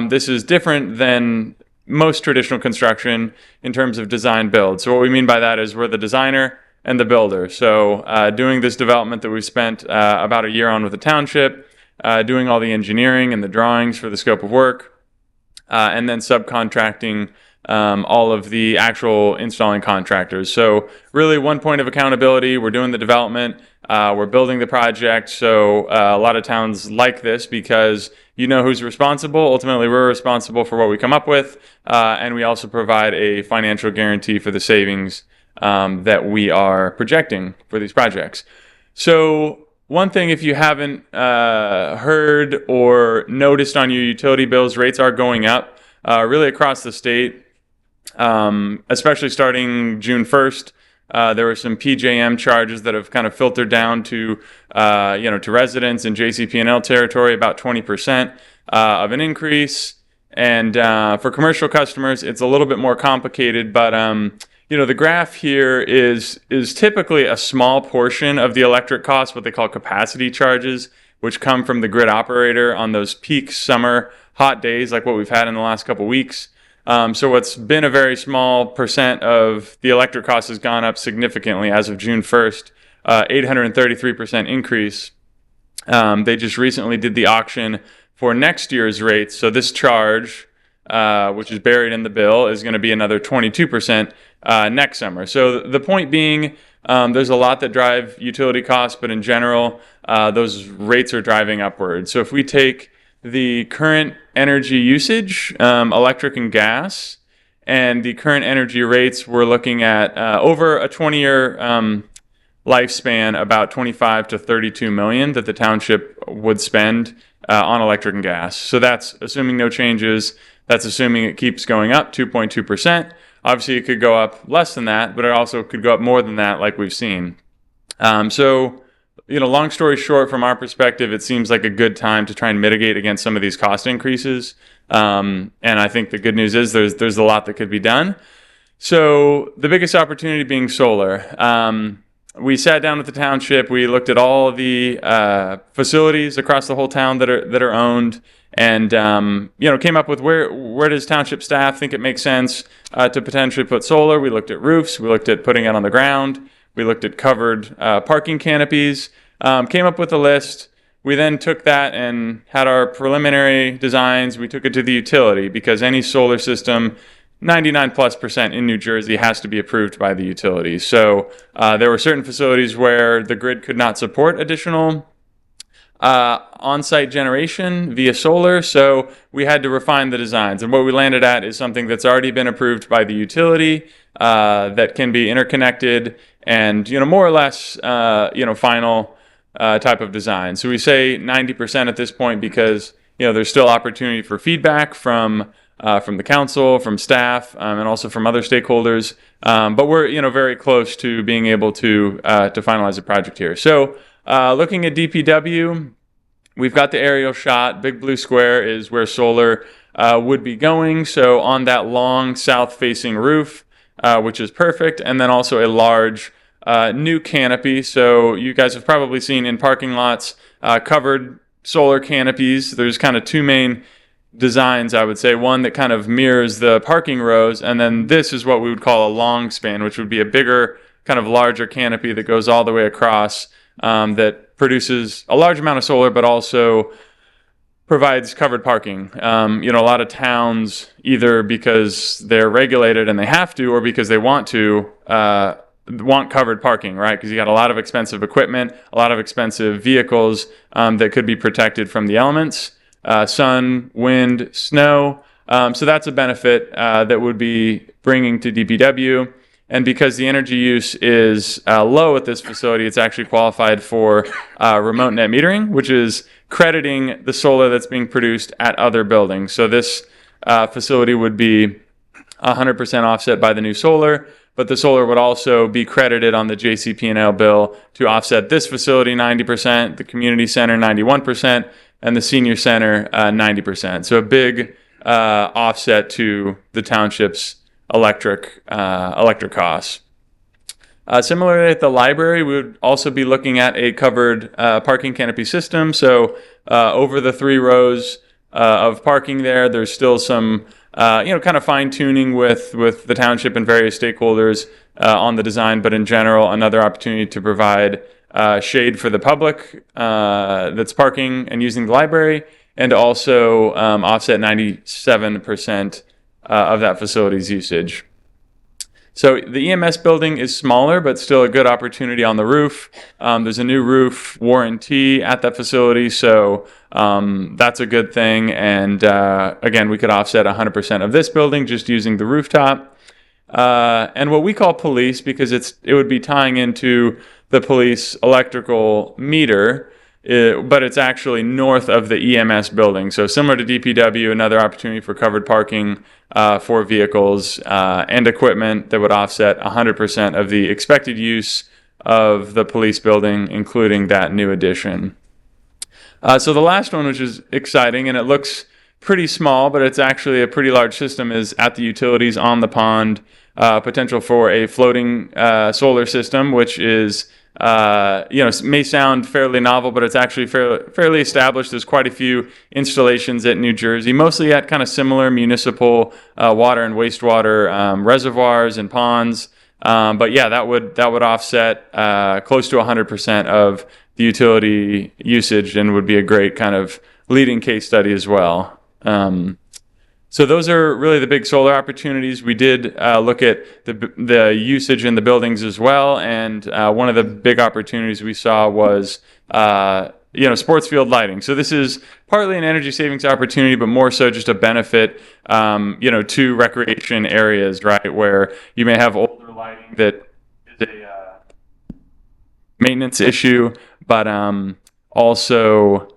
This is different than most traditional construction in terms of design build. So what we mean by that is we're the designer and the builder. So doing this development that we've spent about a year on with the township, doing all the engineering and the drawings for the scope of work, and then subcontracting all of the actual installing contractors. So really one point of accountability, we're doing the development, we're building the project. So a lot of towns like this because you know who's responsible. Ultimately, we're responsible for what we come up with, and we also provide a financial guarantee for the savings that we are projecting for these projects. So one thing, if you haven't heard or noticed on your utility bills, rates are going up really across the state, especially starting June 1st. There were some PJM charges that have kind of filtered down to residents in JCP&L territory, about 20% of an increase. And for commercial customers, it's a little bit more complicated, but the graph here is typically a small portion of the electric cost, what they call capacity charges, which come from the grid operator on those peak summer hot days like what we've had in the last couple weeks. So what's been a very small percent of the electric cost has gone up significantly as of June 1st, 833% increase. They just recently did the auction for next year's rates. So this charge, which is buried in the bill, is going to be another 22% next summer. So the point being, There's a lot that drive utility costs, but in general, those rates are driving upward. So if we take the current energy usage, electric and gas, and the current energy rates, we're looking at over a 20-year lifespan, about 25 to 32 million that the township would spend on electric and gas. So that's assuming no changes. That's assuming it keeps going up 2.2%. Obviously, it could go up less than that, but it also could go up more than that, like we've seen. So, long story short, from our perspective, it seems like a good time to try and mitigate against some of these cost increases. And I think the good news is there's a lot that could be done. So the biggest opportunity being solar. We sat down with the township. We looked at all the facilities across the whole town that are owned, and came up with where does township staff think it makes sense to potentially put solar. We looked at roofs. We looked at putting it on the ground. We looked at covered parking canopies. Came up with a list. We then took that and had our preliminary designs. We took it to the utility because any solar system, 99+% in New Jersey, has to be approved by the utility. So there were certain facilities where the grid could not support additional on-site generation via solar, so we had to refine the designs. And what we landed at is something that's already been approved by the utility that can be interconnected and more or less final type of design. So we say 90% at this point because there's still opportunity for feedback from the council, from staff, and also from other stakeholders. But we're very close to being able to finalize the project here. So looking at DPW, we've got the aerial shot. Big blue square is where solar would be going. So on that long south-facing roof, which is perfect, and then also a large new canopy. So you guys have probably seen in parking lots covered solar canopies. There's kind of two main designs, I would say. One that kind of mirrors the parking rows, and then this is what we would call a long span, which would be a bigger, kind of larger canopy that goes all the way across, that produces a large amount of solar, but also provides covered parking. A lot of towns, either because they're regulated and they have to, or because they want to, want covered parking, right? Because you got a lot of expensive equipment, a lot of expensive vehicles that could be protected from the elements. Sun, wind, snow. So that's a benefit that would be bringing to DPW. And because the energy use is low at this facility, it's actually qualified for remote net metering, which is crediting the solar that's being produced at other buildings. So this facility would be 100% offset by the new solar, but the solar would also be credited on the JCP&L bill to offset this facility 90%, the community center 91%, and the senior center 90%. So a big offset to the township's electric costs. Similarly at the library, we would also be looking at a covered parking canopy system. So over the 3 rows of parking there's still some kind of fine tuning with the township and various stakeholders on the design, but in general, another opportunity to provide shade for the public that's parking and using the library, and also offset 97% of that facility's usage. So the EMS building is smaller, but still a good opportunity on the roof. There's a new roof warranty at that facility, so that's a good thing. And again, we could offset 100% of this building just using the rooftop. And what we call police, because it would be tying into the police electrical meter, but it's actually north of the EMS building. So similar to DPW, another opportunity for covered parking for vehicles and equipment that would offset 100% of the expected use of the police building, including that new addition. So the last one, which is exciting, and it looks pretty small, but it's actually a pretty large system, is at the utilities on the pond. Potential for a floating solar system, which is may sound fairly novel, but it's actually fairly established. There's quite a few installations at New Jersey, mostly at kind of similar municipal water and wastewater reservoirs and ponds. But yeah, that would offset close to 100% of the utility usage, and would be a great kind of leading case study as well. So those are really the big solar opportunities. We did look at the usage in the buildings as well, and one of the big opportunities we saw was sports field lighting. So this is partly an energy savings opportunity, but more so just a benefit, to recreation areas, right, where you may have older lighting that is a maintenance issue, but also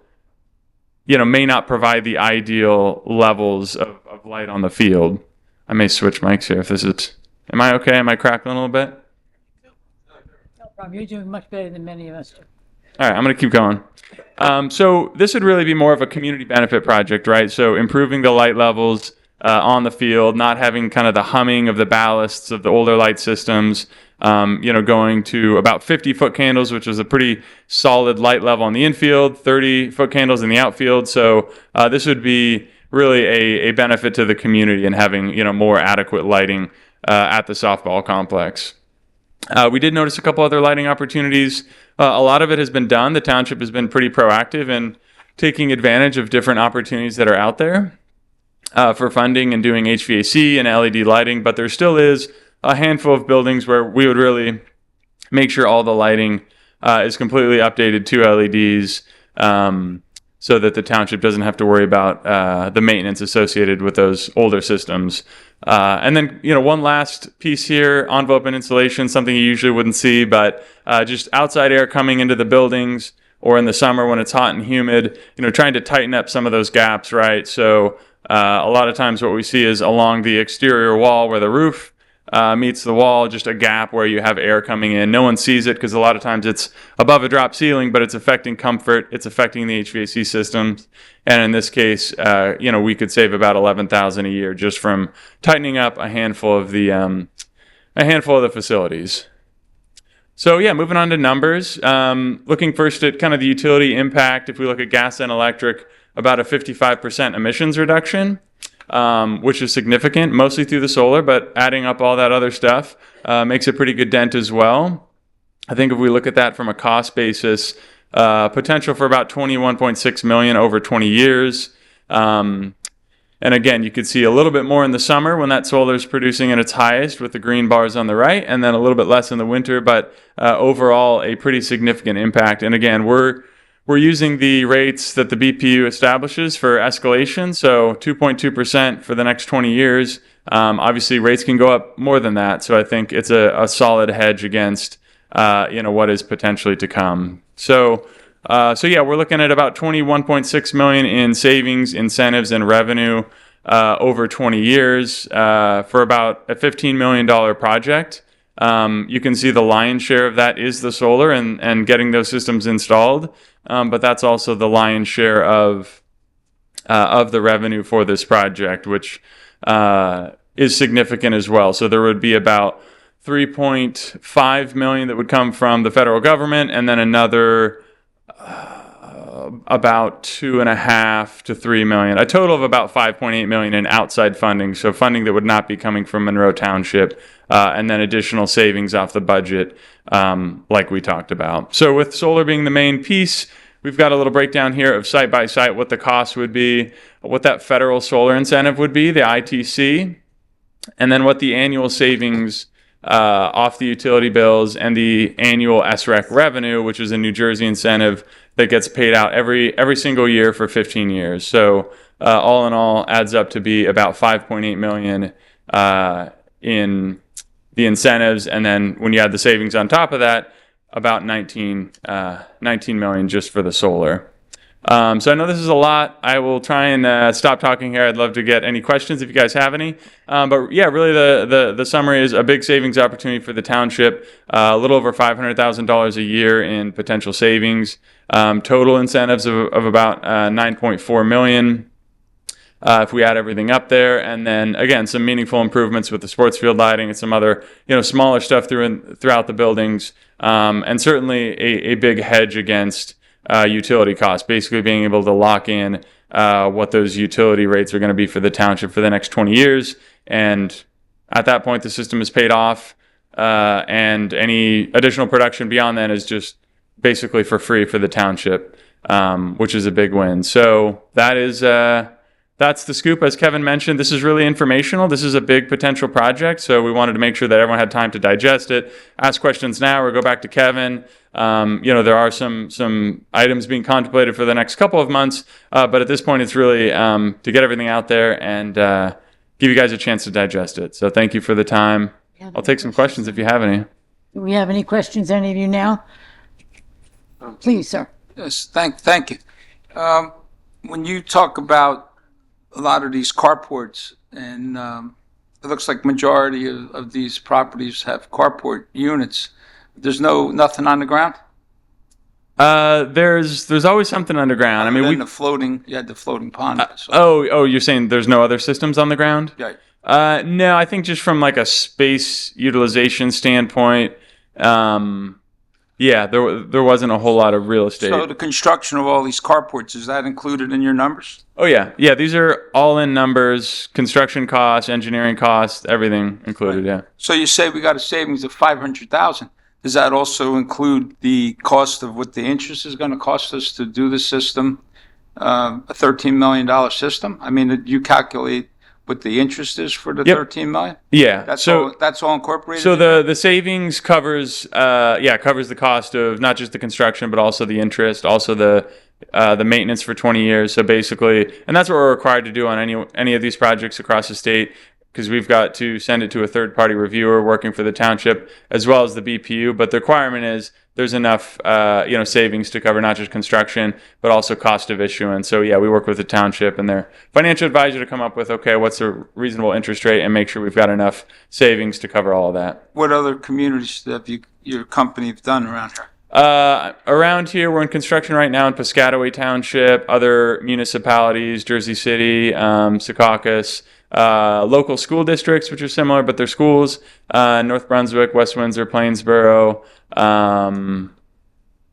may not provide the ideal levels of light on the field. I may switch mics here if this is, am I okay? Am I crackling a little bit? No problem. You're doing much better than many of us do. All right, I'm going to keep going. So this would really be more of a community benefit project, right? So improving the light levels on the field, not having kind of the humming of the ballasts of the older light systems, going to about 50-foot candles, which is a pretty solid light level on the infield, 30-foot candles in the outfield. So this would be really a benefit to the community and having, more adequate lighting at the softball complex. We did notice a couple other lighting opportunities. A lot of it has been done. The township has been pretty proactive in taking advantage of different opportunities that are out there for funding and doing HVAC and LED lighting, but there still is a handful of buildings where we would really make sure all the lighting is completely updated to LEDs, so that the township doesn't have to worry about the maintenance associated with those older systems. And then, one last piece here, envelope and insulation, something you usually wouldn't see, but just outside air coming into the buildings, or in the summer when it's hot and humid, trying to tighten up some of those gaps, right? So a lot of times what we see is along the exterior wall where the roof meets the wall, just a gap where you have air coming in. No one sees it because a lot of times it's above a drop ceiling, but it's affecting comfort. It's affecting the HVAC systems. And in this case, we could save about $11,000 a year just from tightening up a handful of the facilities. So yeah, moving on to numbers. Looking first at kind of the utility impact. If we look at gas and electric, about a 55% emissions reduction. Which is significant, mostly through the solar, but adding up all that other stuff makes a pretty good dent as well. I think if we look at that from a cost basis, potential for about $21.6 million over 20 years. And again, you could see a little bit more in the summer when that solar is producing at its highest with the green bars on the right, and then a little bit less in the winter, but overall a pretty significant impact. And again, we're using the rates that the BPU establishes for escalation, so 2.2% for the next 20 years. Obviously, rates can go up more than that, so I think it's a solid hedge against what is potentially to come. So yeah, we're looking at about $21.6 million in savings, incentives, and revenue over 20 years for about a $15 million project. You can see the lion's share of that is the solar and getting those systems installed. But that's also the lion's share of the revenue for this project, which is significant as well. So there would be about $3.5 million that would come from the federal government, and then another about $2.5 to $3 million, a total of about $5.8 million in outside funding. So funding that would not be coming from Monroe Township, and then additional savings off the budget, like we talked about. So with solar being the main piece, we've got a little breakdown here of site by site, what the cost would be, what that federal solar incentive would be, the ITC, and then what the annual savings off the utility bills and the annual SREC revenue, which is a New Jersey incentive that gets paid out every single year for 15 years. So all in all, adds up to be about $5.8 million in the incentives, and then when you add the savings on top of that, about $19 million just for the solar. So I know this is a lot. I will try and stop talking here. I'd love to get any questions if you guys have any. But yeah, really the summary is a big savings opportunity for the township, a little over $500,000 a year in potential savings, total incentives of about $9.4 million. If we add everything up there, and then again, some meaningful improvements with the sports field lighting and some other, smaller stuff throughout the buildings, and certainly a big hedge against utility costs, basically being able to lock in what those utility rates are going to be for the township for the next 20 years. And at that point, the system is paid off, and any additional production beyond that is just basically for free for the township, which is a big win. So that's that's the scoop. As Kevin mentioned, this is really informational. This is a big potential project, so we wanted to make sure that everyone had time to digest it, ask questions now, or go back to Kevin. There are some items being contemplated for the next couple of months, but at this point, it's really to get everything out there and give you guys a chance to digest it. So thank you for the time. I'll take some questions if you have any. Do we have any questions, any of you now? Please, sir. Yes, thank you. When you talk about a lot of these carports, and it looks like majority of these properties have carport units, there's nothing on the ground? There's always something underground. I mean, you had the floating pond. Oh, you're saying there's no other systems on the ground? Right. No, I think just from like a space utilization standpoint, there wasn't a whole lot of real estate. So the construction of all these carports, is that included in your numbers? Oh yeah, these are all in numbers, construction costs, engineering costs, everything included. Right. Yeah. So you say we got a savings of $500,000. Does that also include the cost of what the interest is going to cost us to do the system, a $13 million system? I mean, you calculate what the interest is for the $13 million? Yeah. That's all incorporated? So the savings covers the cost of not just the construction, but also the interest, also the maintenance for 20 years. So basically, and that's what we're required to do on any of these projects across the state, because we've got to send it to a third-party reviewer working for the township as well as the BPU. But the requirement is there's enough, savings to cover not just construction, but also cost of issuance. So yeah, we work with the township and their financial advisor to come up with, okay, what's a reasonable interest rate, and make sure we've got enough savings to cover all of that. What other communities have your company done around here? Around here, we're in construction right now in Piscataway Township, other municipalities, Jersey City, Secaucus, local school districts, which are similar, but they're schools, North Brunswick, West Windsor, Plainsboro.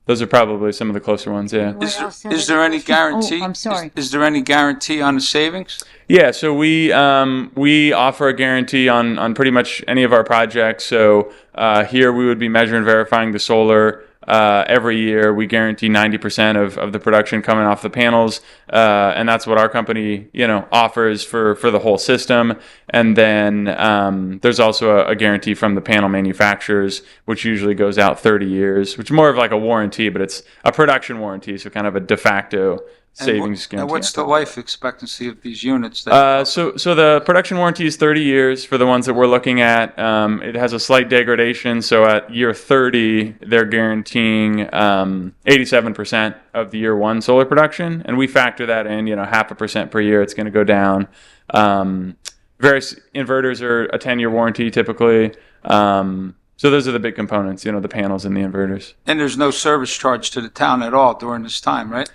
Those are probably some of the closer ones, yeah. Is there any guarantee? I'm sorry. Is there any guarantee on the savings? Yeah, so we offer a guarantee on pretty much any of our projects. So here we would be measuring and verifying the solar every year. We guarantee 90% of the production coming off the panels, and that's what our company offers for the whole system. And then there's also a guarantee from the panel manufacturers, which usually goes out 30 years, which is more of like a warranty, but it's a production warranty, so kind of a de facto savings guarantee. And what's the life expectancy of these units? So the production warranty is 30 years for the ones that we're looking at. it has a slight degradation. So at year 30, they're guaranteeing 87% of the year one solar production. And we factor that in, 0.5% per year. It's going to go down. Various inverters are a 10-year warranty typically. So those are the big components, the panels and the inverters. And there's no service charge to the town at all during this time, right?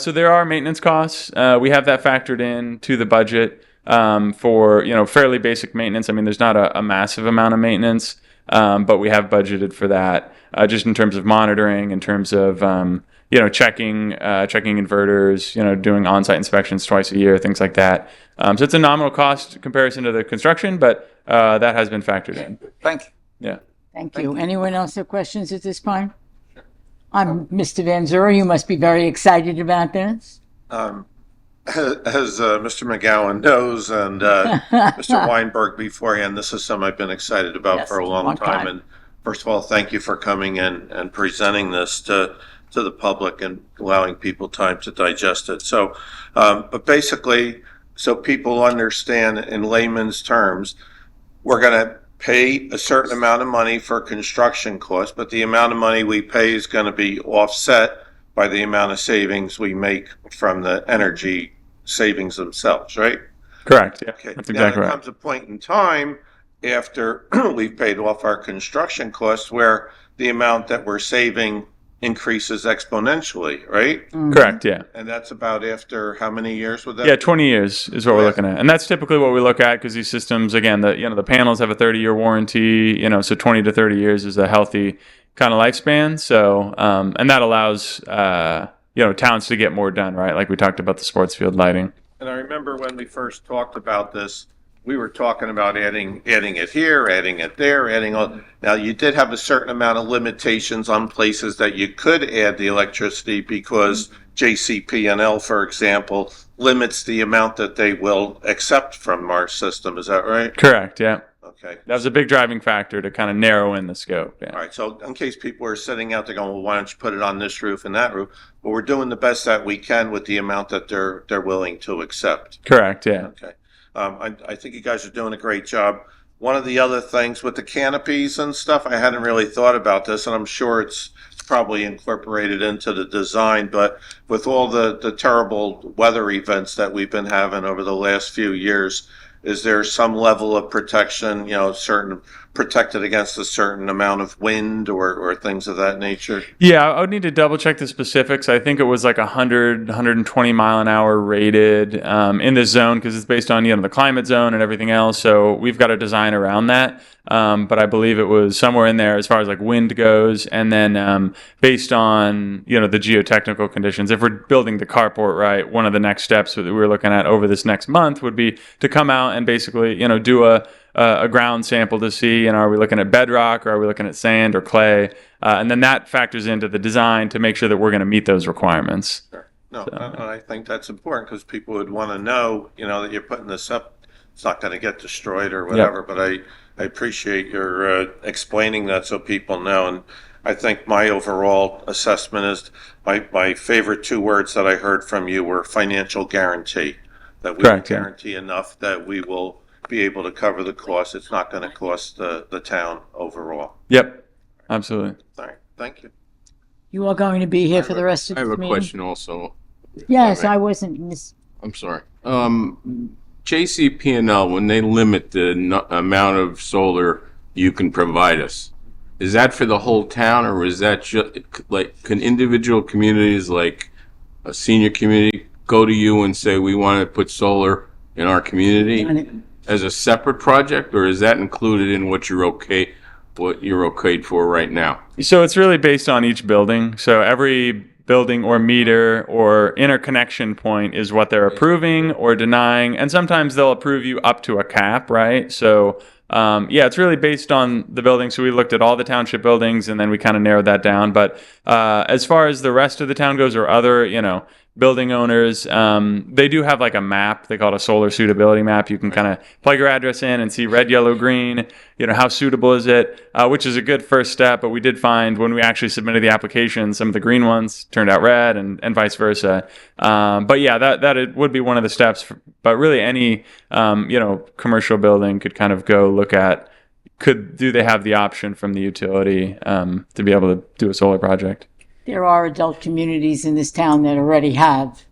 So there are maintenance costs. We have that factored in to the budget for, fairly basic maintenance. I mean, there's not a massive amount of maintenance, but we have budgeted for that just in terms of monitoring, in terms of, checking inverters, doing on-site inspections twice a year, things like that. So it's a nominal cost comparison to the construction, but that has been factored in. Thank you. Yeah. Thank you. Anyone else have questions at this point? I'm Mr. Van Zura. You must be very excited about this. As Mr. McGowan knows, and Mr. Weinberg beforehand, this is something I've been excited about for a long time. And first of all, thank you for coming in and presenting this to the public and allowing people time to digest it. So, but basically, so people understand in layman's terms, we're going to pay a certain amount of money for construction costs, but the amount of money we pay is going to be offset by the amount of savings we make from the energy savings themselves, right? Correct. Yeah, okay. That's exactly right. There right. comes a point in time after we've paid off our construction costs where the amount that we're saving increases exponentially, right? Mm-hmm. Correct, yeah. And that's about after how many years would that Yeah, be? 20 years is what we're looking at. And that's typically what we look at because these systems, again, the panels have a 30-year warranty, so 20 to 30 years is a healthy kind of lifespan. So, and that allows, towns to get more done, right? Like we talked about the sports field lighting. And I remember when we first talked about this, we were talking about adding it here, adding it there, adding all. Now, you did have a certain amount of limitations on places that you could add the electricity because JCP&L, for example, limits the amount that they will accept from our system. Is that right? Correct, yeah. Okay. That was a big driving factor to kind of narrow in the scope. Yeah. All right. So in case people are sitting out there going, well, why don't you put it on this roof and that roof? Well, we're doing the best that we can with the amount that they're willing to accept. Correct, yeah. Okay. I think you guys are doing a great job. One of the other things with the canopies and stuff, I hadn't really thought about this, and I'm sure it's probably incorporated into the design, but with all the terrible weather events that we've been having over the last few years, is there some level of protection, certain protected against a certain amount of wind or things of that nature? Yeah, I would need to double check the specifics. I think it was like 120 mile an hour rated in this zone because it's based on the climate zone and everything else. So we've got a design around that. But I believe it was somewhere in there as far as like wind goes, and then based on the geotechnical conditions. If we're building the carport right, one of the next steps that we're looking at over this next month would be to come out and basically do a ground sample to see, are we looking at bedrock or are we looking at sand or clay? And then that factors into the design to make sure that we're going to meet those requirements. Sure. No, I think that's important because people would want to know, that you're putting this up. It's not going to get destroyed or whatever, Yep. but I appreciate your explaining that so people know. And I think my overall assessment is my favorite two words that I heard from you were financial guarantee, that we Correct, yeah. guarantee enough that we will be able to cover the cost. It's not going to cost the town overall. Yep, absolutely. All right, thank you. You are going to be here for the rest of I the have a meeting? question also. Yes, All right. I wasn't I'm sorry. JCP&L, when they limit the amount of solar you can provide us, is that for the whole town, or is that just like, can individual communities like a senior community go to you and say, we want to put solar in our community as a separate project, or is that included in what you're okayed for right now? So it's really based on each building. So every building or meter or interconnection point is what they're approving or denying. And sometimes they'll approve you up to a cap, right? So it's really based on the building. So we looked at all the township buildings and then we kind of narrowed that down. But as far as the rest of the town goes or other, building owners, they do have like a map. They call it a solar suitability map. You can kind of plug your address in and see red, yellow, green, how suitable is it, which is a good first step. But we did find when we actually submitted the application, some of the green ones turned out red and vice versa. But yeah, that it would be one of the steps. But really any, commercial building could kind of go look at, do they have the option from the utility to be able to do a solar project? There are adult communities in this town that already have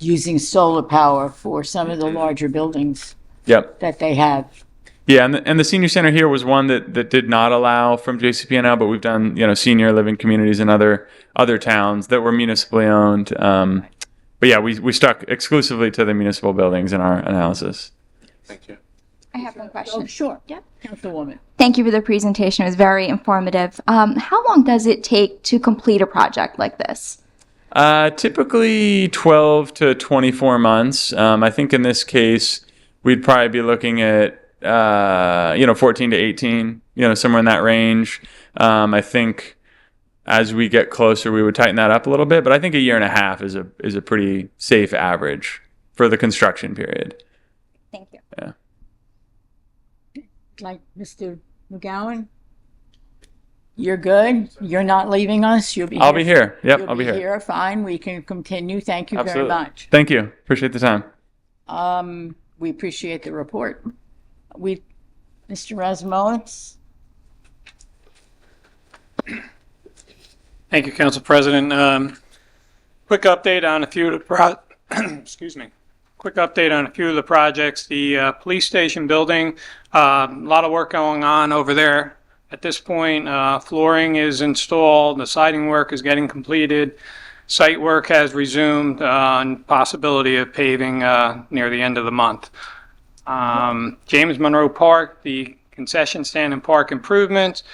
using solar power for some of the larger buildings Yep. that they have. Yeah, and the senior center here was one that did not allow from JCP&L, but we've done senior living communities in other towns that were municipally owned. But yeah, we stuck exclusively to the municipal buildings in our analysis. Thank you. I have one question. Oh, sure. Yep. Councilwoman. Thank you for the presentation. It was very informative. How long does it take to complete a project like this? Typically 12 to 24 months. I think in this case, we'd probably be looking at 14 to 18, somewhere in that range. I think as we get closer, we would tighten that up a little bit, but I think a year and a half is a pretty safe average for the construction period. Thank you. Yeah. Like Mr. McGowan? You're good? You're not leaving us? You'll be here? I'll be here. Yep, You'll I'll be here. Fine, we can continue. Thank you Absolutely. very much. Thank you. Appreciate the time. We appreciate the report. Mr. Razumowitz? Thank you, Council President. Quick update on a few of the excuse me. Quick update on a few of the projects. The police station building, a lot of work going on over there. At this point, flooring is installed, the siding work is getting completed, site work has resumed, and possibility of paving near the end of the month. James Monroe Park, the concession stand and park improvements.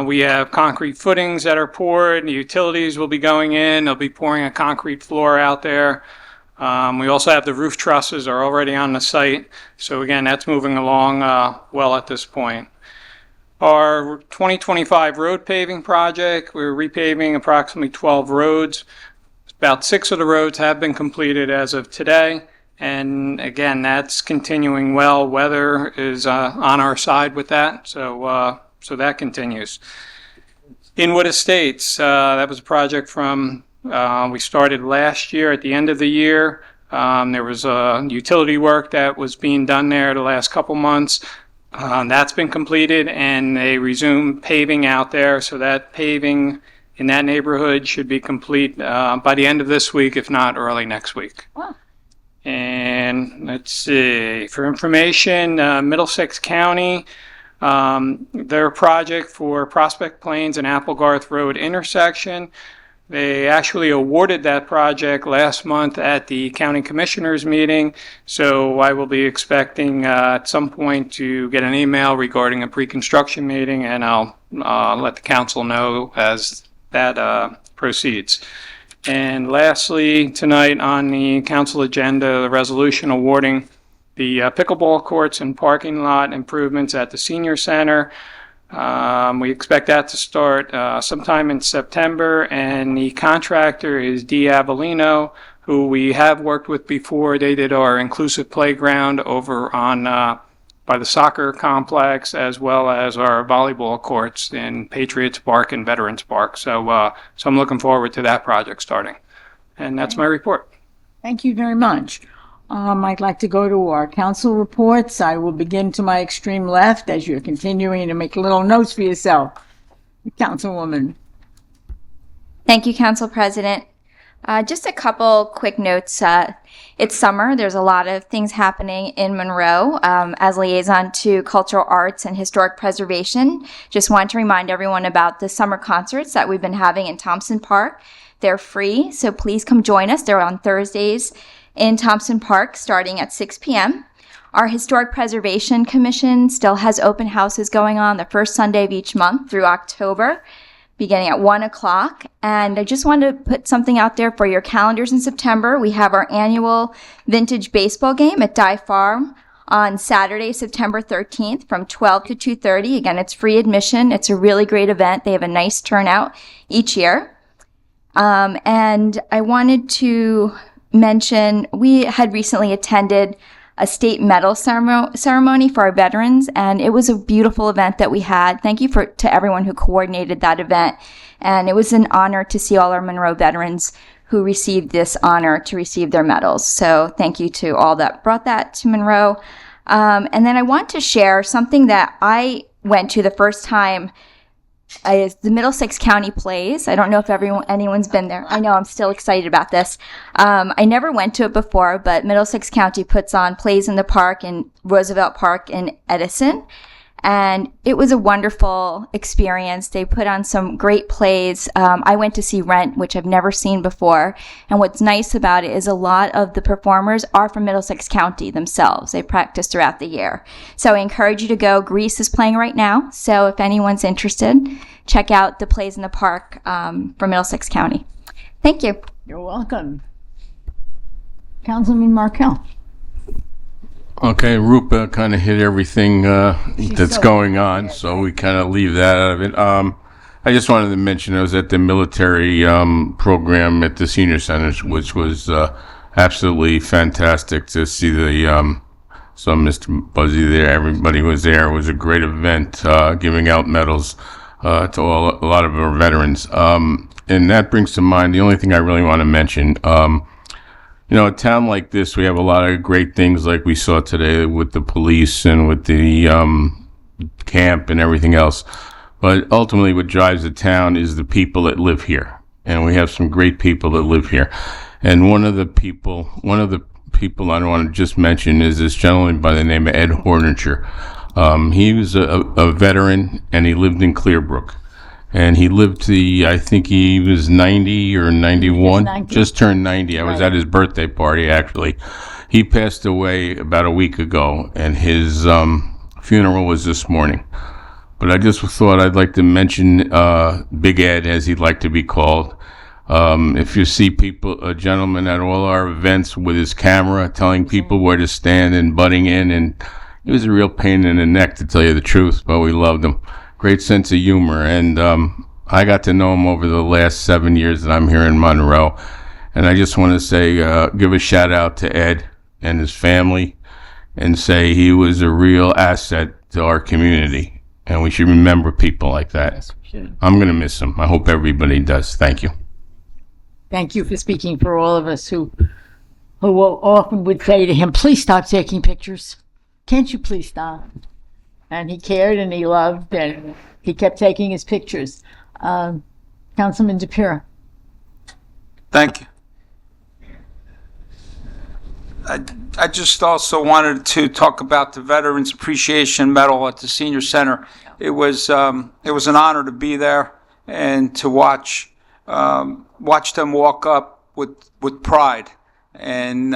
We have concrete footings that are poured. The utilities will be going in. They'll be pouring a concrete floor out there. We also have the roof trusses are already on the site. So again, that's moving along well at this point. Our 2025 road paving project, we're repaving approximately 12 roads. about 6 of the roads have been completed as of today. And again, that's continuing well. Weather is on our side with that, so that continues. Inwood Estates, that was a project from, we started last year at the end of the year. There was utility work that was being done there the last couple months. That's been completed, and they resumed paving out there, so that paving in that neighborhood should be complete by the end of this week, if not early next week. Wow. And let's see, for information, Middlesex County, their project for Prospect Plains and Applegarth Road intersection, they actually awarded that project last month at the county commissioners meeting. So I will be expecting at some point to get an email regarding a pre-construction meeting, and I'll let the council know as that proceeds. And lastly, tonight on the council agenda, the resolution awarding the pickleball courts and parking lot improvements at the senior center. We expect that to start sometime in September, and the contractor is D. Avellino, who we have worked with before. They did our inclusive playground over on by the soccer complex, as well as our volleyball courts in Patriots Park and Veterans Park. So I'm looking forward to that project starting. And that's my report. Thank you very much. I'd like to go to our council reports. I will begin to my extreme left as you're continuing to make little notes for yourself. Councilwoman. Thank you, Council President. Just a couple quick notes. It's summer. There's a lot of things happening in Monroe. As liaison to cultural arts and historic preservation, just want to remind everyone about the summer concerts that we've been having in Thompson Park. They're free, so please come join us. They're on Thursdays in Thompson Park starting at 6 p.m. Our Historic Preservation Commission still has open houses going on the first Sunday of each month through October, beginning at 1 o'clock. And I just wanted to put something out there for your calendars in September. We have our annual vintage baseball game at Dye Farm on Saturday, September 13th from 12 to 2:30. Again, it's free admission. It's a really great event. They have a nice turnout each year. And I wanted to mention, we had recently attended a state medal ceremony for our veterans, and it was a beautiful event that we had. Thank you to everyone who coordinated that event, and it was an honor to see all our Monroe veterans who received this honor to receive their medals. So thank you to all that brought that to Monroe. And then I want to share something that I went to the first time is the Middlesex County Plays. I don't know if anyone's been there. I know, I'm still excited about this. I never went to it before, but Middlesex County puts on Plays in the Park in Roosevelt Park in Edison. And it was a wonderful experience. They put on some great plays. I went to see Rent, which I've never seen before. And what's nice about it is a lot of the performers are from Middlesex County themselves. They practice throughout the year. So I encourage you to go. Grease is playing right now. So if anyone's interested, check out the Plays in the Park from Middlesex County. Thank you. You're welcome. Councilman Markell. Okay, Rupa kind of hit everything that's so going on, so we kind of leave that out of it. I just wanted to mention I was at the military program at the senior centers, which was absolutely fantastic to see the so Mr. Buzzy there. Everybody was there. It was a great event, giving out medals to a lot of our veterans. And that brings to mind the only thing I really want to mention. You know, a town like this, we have a lot of great things like we saw today with the police and with the camp and everything else. But ultimately what drives the town is the people that live here. And we have some great people that live here. And one of the people I want to just mention is this gentleman by the name of Ed Hornicher. He was a veteran, and he lived in Clearbrook. And he lived I think he was 90 or 91, 90. Just turned 90. I was at his birthday party, actually. He passed away about a week ago, and his funeral was this morning. But I just thought I'd like to mention Big Ed, as he'd like to be called. If you see a gentleman at all our events with his camera telling people where to stand and butting in, and he was a real pain in the neck, to tell you the truth, but we loved him. Great sense of humor, and I got to know him over the last 7 years that I'm here in Monroe, And I just want to say, give a shout out to Ed and his family and say he was a real asset to our community. And we should remember people like that. Yes, we should. I'm going to miss him. I hope everybody does. Thank you. Thank you for speaking for all of us who often would say to him, please stop taking pictures. Can't you please stop? And he cared and he loved and he kept taking his pictures. Councilman DePiero. Thank you. I just also wanted to talk about the Veterans Appreciation Medal at the Senior Center. It was an honor to be there and to watch them walk up with pride and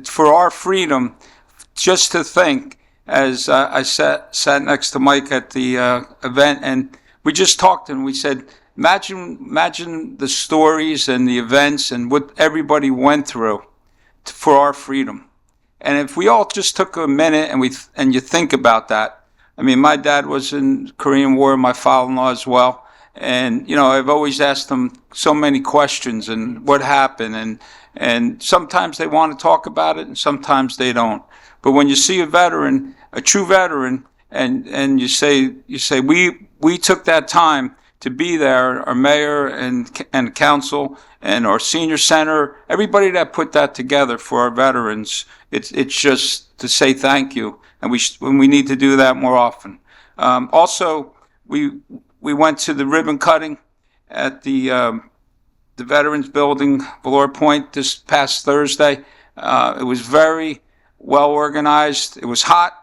for our freedom. Just to think, as I sat next to Mike at the event, and we just talked and we said, imagine the stories and the events and what everybody went through for our freedom. And if we all just took a minute and you think about that. I mean, my dad was in the Korean War, my father-in-law as well. And, you know, I've always asked them so many questions and what happened. And sometimes they want to talk about it and sometimes they don't. But when you see a veteran, a true veteran, and you say we took that time to be there, our mayor and council and our senior center, everybody that put that together for our veterans, it's just to say thank you, and we need to do that more often. Also, we went to the ribbon cutting at the Veterans Building, Valor Point, this past Thursday. It was very well organized. It was hot,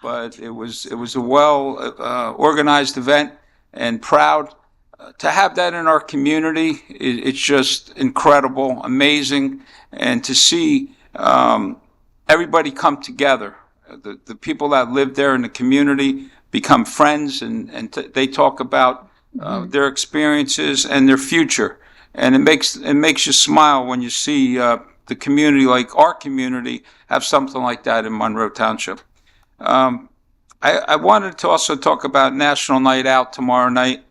but it was a well organized event. And proud to have that in our community. It's just incredible, amazing, and to see everybody come together. The people that live there in the community become friends, and they talk about their experiences and their future. And it makes you smile when you see the community, like our community, have something like that in Monroe Township. I wanted to also talk about National Night Out tomorrow night,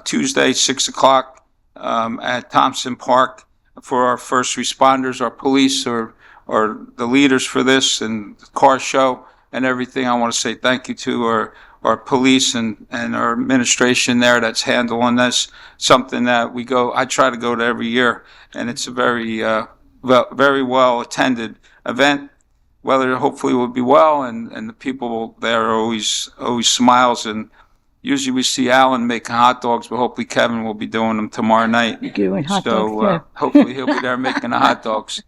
Tuesday, 6 o'clock, at Thompson Park for our first responders, our police, or the leaders for this, and the car show and everything. I want to say thank you to our police and our administration there that's handling this, something that I try to go to every year, and it's a very well attended event. Weather hopefully will be well, and the people there are always smiles. And usually we see Alan making hot dogs, but hopefully Kevin will be doing them tomorrow night. You're doing hot dogs, yeah. Hopefully he'll be there making the hot dogs.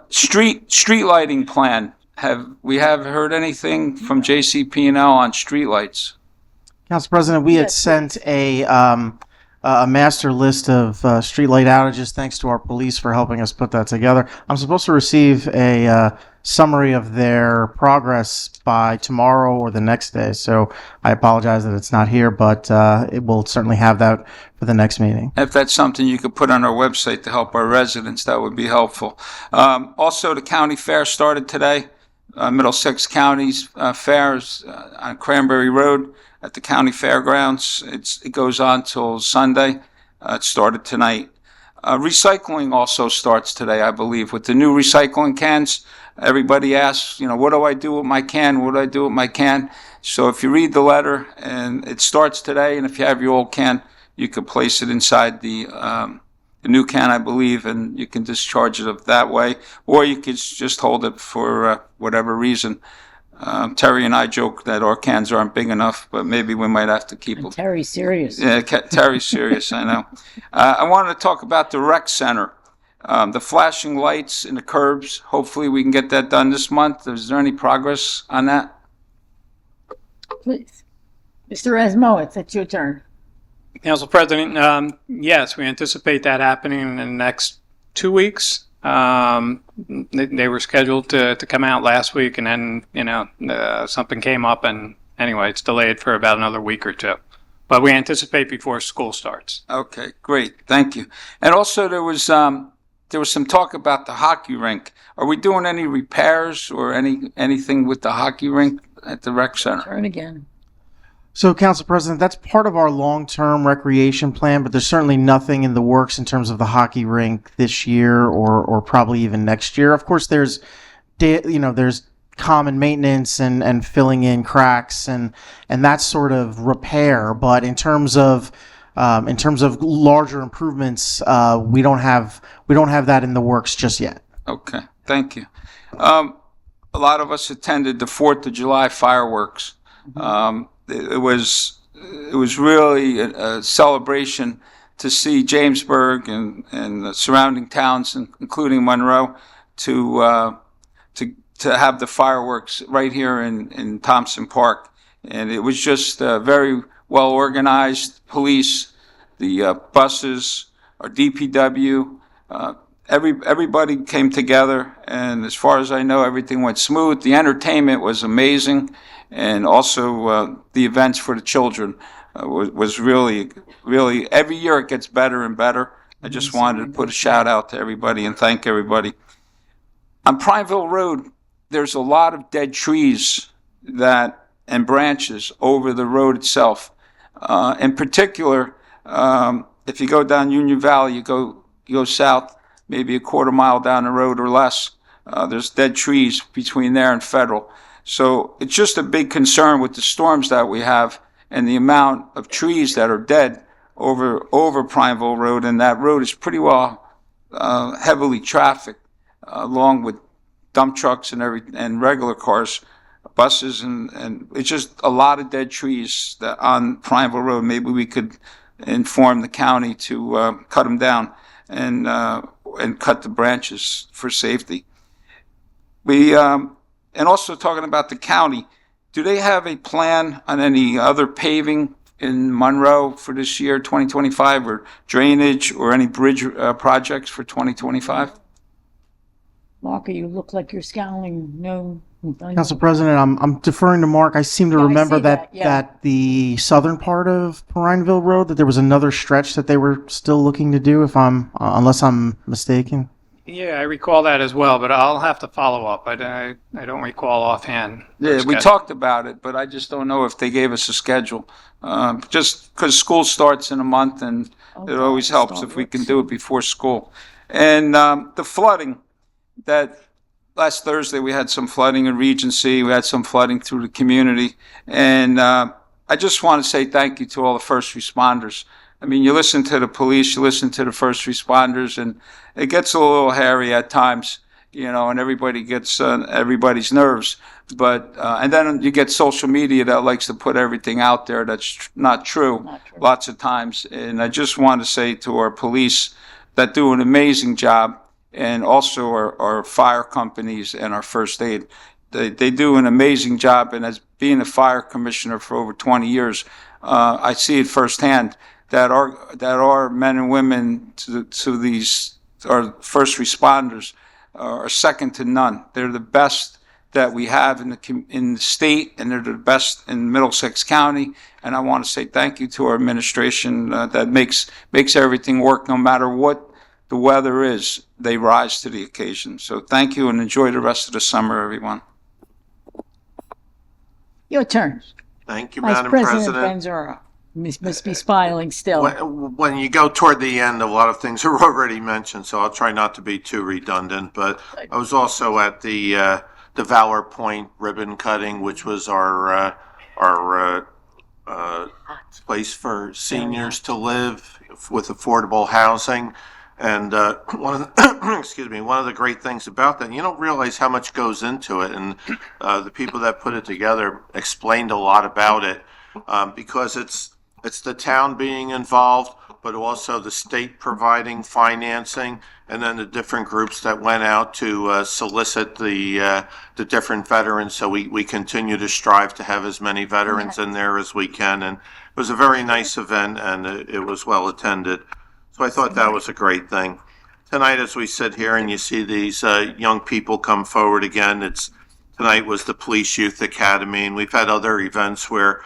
Street lighting plan. Have we heard anything from JCP&L on street lights? Council President, we had sent a master list of streetlight outages. Thanks to our police for helping us put that together. I'm supposed to receive a summary of their progress by tomorrow or the next day. So I apologize that it's not here, but it will certainly have that for the next meeting. If that's something you could put on our website to help our residents, that would be helpful. Also, the county fair started today. Middlesex County's fairs on Cranberry Road at the county fairgrounds. It goes on till Sunday. It started tonight. Recycling also starts today, I believe, with the new recycling cans. Everybody asks, what do I do with my can? What do I do with my can? So if you read the letter, and it starts today, and if you have your old can, you can place it inside the new can, I believe, and you can discharge it that way, or you can just hold it for whatever reason. Terry and I joke that our cans aren't big enough, but maybe we might have to keep them. Terry's serious. Yeah, Terry's serious, I know. I wanted to talk about the rec center. The flashing lights in the curbs, hopefully we can get that done this month. Is there any progress on that? Please. Mr. Asmowitz, it's your turn. Council President, yes, we anticipate that happening in the next 2 weeks. They were scheduled to come out last week, and then, something came up, and anyway, it's delayed for about another week or two. But we anticipate before school starts. Okay, great. Thank you. And also there was some talk about the hockey rink. Are we doing any repairs or anything with the hockey rink at the rec center? Turn again. So, Council President, that's part of our long-term recreation plan, but there's certainly nothing in the works in terms of the hockey rink this year or probably even next year. Of course, there's common maintenance and filling in cracks and that sort of repair. But in terms of larger improvements, we don't have that in the works just yet. Okay, thank you. A lot of us attended the 4th of July fireworks. It was really a celebration to see Jamesburg and the surrounding towns, including Monroe, to have the fireworks right here in Thompson Park. And it was just very well organized. Police, the buses, our DPW, everybody came together. And as far as I know, everything went smooth. The entertainment was amazing. And also the events for the children was really, really, every year it gets better and better. I just wanted to put a shout out to everybody and thank everybody. On Prineville Road, there's a lot of dead trees and branches over the road itself. In particular, if you go down Union Valley, you go south, maybe a quarter mile down the road or less, there's dead trees between there and Federal. So it's just a big concern with the storms that we have and the amount of trees that are dead over Prineville Road, and that road is pretty well heavily trafficked, along with dump trucks and regular cars, buses, and it's just a lot of dead trees that on Prineville Road. Maybe we could inform the county to cut them down and cut the branches for safety. And also talking about the county, do they have a plan on any other paving in Monroe for this year, 2025, or drainage or any bridge projects for 2025? Mark, you look like you're scowling. No. Council President, I'm deferring to Mark. I seem to remember see that, yeah. that the southern part of Prineville Road, that there was another stretch that they were still looking to do, unless I'm mistaken. Yeah, I recall that as well, but I'll have to follow up. I don't recall offhand. Yeah, we talked about it, but I just don't know if they gave us a schedule. Just because school starts in a month, and it always helps if we can do it before school. And the flooding, that last Thursday we had some flooding in Regency. We had some flooding through the community. And I just want to say thank you to all the first responders. I mean, you listen to the police, you listen to the first responders, and it gets a little hairy at times, and everybody gets everybody's nerves. But and then you get social media that likes to put everything out there that's not true lots of times. And I just want to say to our police that do an amazing job, and also our fire companies and our first aid. They do an amazing job. And as being a fire commissioner for over 20 years, I see it firsthand that our men and women to these our first responders are second to none. They're the best that we have in the state, and they're the best in Middlesex County. And I want to say thank you to our administration that makes everything work no matter what the weather is. They rise to the occasion. So thank you, and enjoy the rest of the summer, everyone. Your turn. Thank you, Vice Madam President President. Benzura must be smiling still. When you go toward the end, a lot of things are already mentioned, so I'll try not to be too redundant. But I was also at the Valor Point ribbon cutting, which was our place for seniors to live with affordable housing. And one of the great things about that, you don't realize how much goes into it. And the people that put it together explained a lot about it, because it's the town being involved, but also the state providing financing, and then the different groups that went out to solicit the different veterans. So we continue to strive to have as many veterans in there as we can. And it was a very nice event, and it was well attended. So I thought that was a great thing. Tonight, as we sit here and you see these young people come forward again, tonight was the Police Youth Academy, and we've had other events where,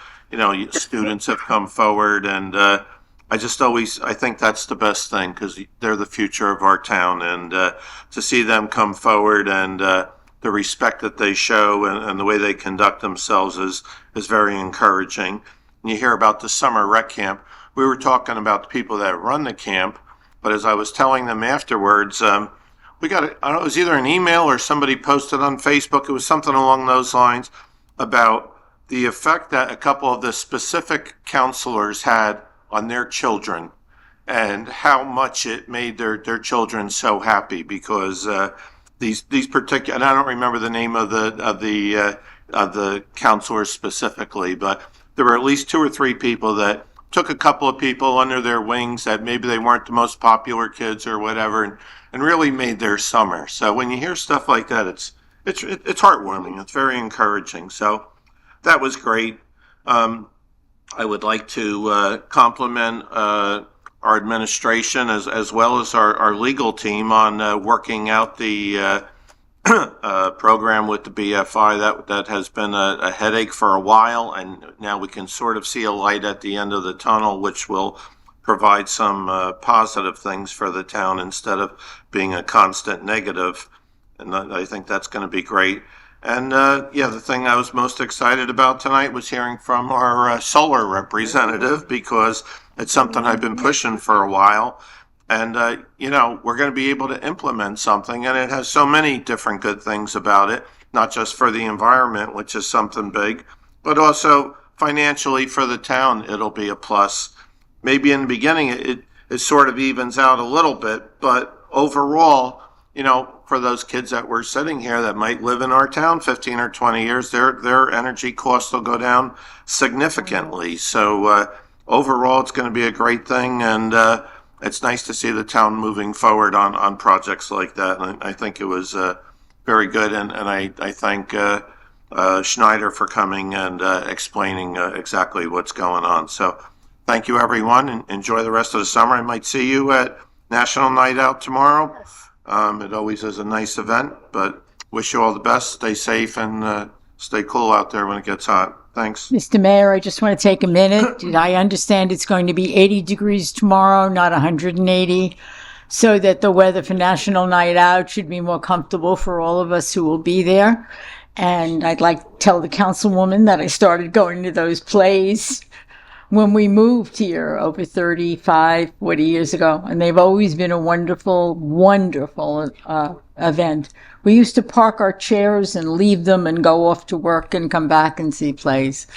students have come forward, and I think that's the best thing, because they're the future of our town, and to see them come forward and the respect that they show and the way they conduct themselves is very encouraging. and you hear about the summer rec camp. We were talking about the people that run the camp, but as I was telling them afterwards, we got, I don't know, it was either an email or somebody posted on Facebook. It was something along those lines about the effect that a couple of the specific counselors had on their children and how much it made their children so happy because these particular, and I don't remember the name of the counselors specifically, but there were at least 2 or 3 people that took a couple of people under their wings that maybe they weren't the most popular kids or whatever, and really made their summer. So when you hear stuff like that, it's heartwarming. It's very encouraging. So that was great. I would like to compliment our administration as well as our legal team on working out the program with the BFI. That has been a headache for a while, and now we can sort of see a light at the end of the tunnel, which will provide some positive things for the town instead of being a constant negative. And I think that's going to be great. And the thing I was most excited about tonight was hearing from our solar representative, because it's something I've been pushing for a while. And, we're going to be able to implement something, and it has so many different good things about it, not just for the environment, which is something big, but also financially for the town, it'll be a plus. Maybe in the beginning, it sort of evens out a little bit, but overall, for those kids that were sitting here that might live in our town 15 or 20 years, their energy costs will go down significantly. So overall, it's going to be a great thing, and it's nice to see the town moving forward on projects like that. And I think it was very good, and I thank Schneider for coming and explaining exactly what's going on. So thank you, everyone, and enjoy the rest of the summer. I might see you at National Night Out tomorrow. It always is a nice event, but wish you all the best. Stay safe and stay cool out there when it gets hot. Thanks. Mr. Mayor, I just want to take a minute. Did I understand it's going to be 80 degrees tomorrow, not 180, so that the weather for National Night Out should be more comfortable for all of us who will be there? And I'd like to tell the councilwoman that I started going to those plays when we moved here over 35, 40 years ago, and they've always been a wonderful, wonderful event. We used to park our chairs and leave them and go off to work and come back and see plays.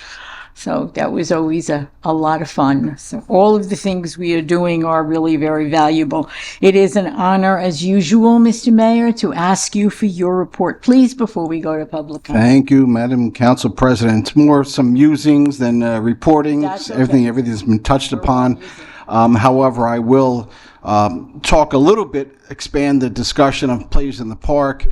So that was always a lot of fun. So all of the things we are doing are really very valuable. It is an honor, as usual, Mr. Mayor, to ask you for your report, please, before we go to public comment. Thank you, Madam Council President. More some musings than reporting. That's okay. Everything's been touched upon. However, I will talk a litll bit, expand the discussion of plays in the park.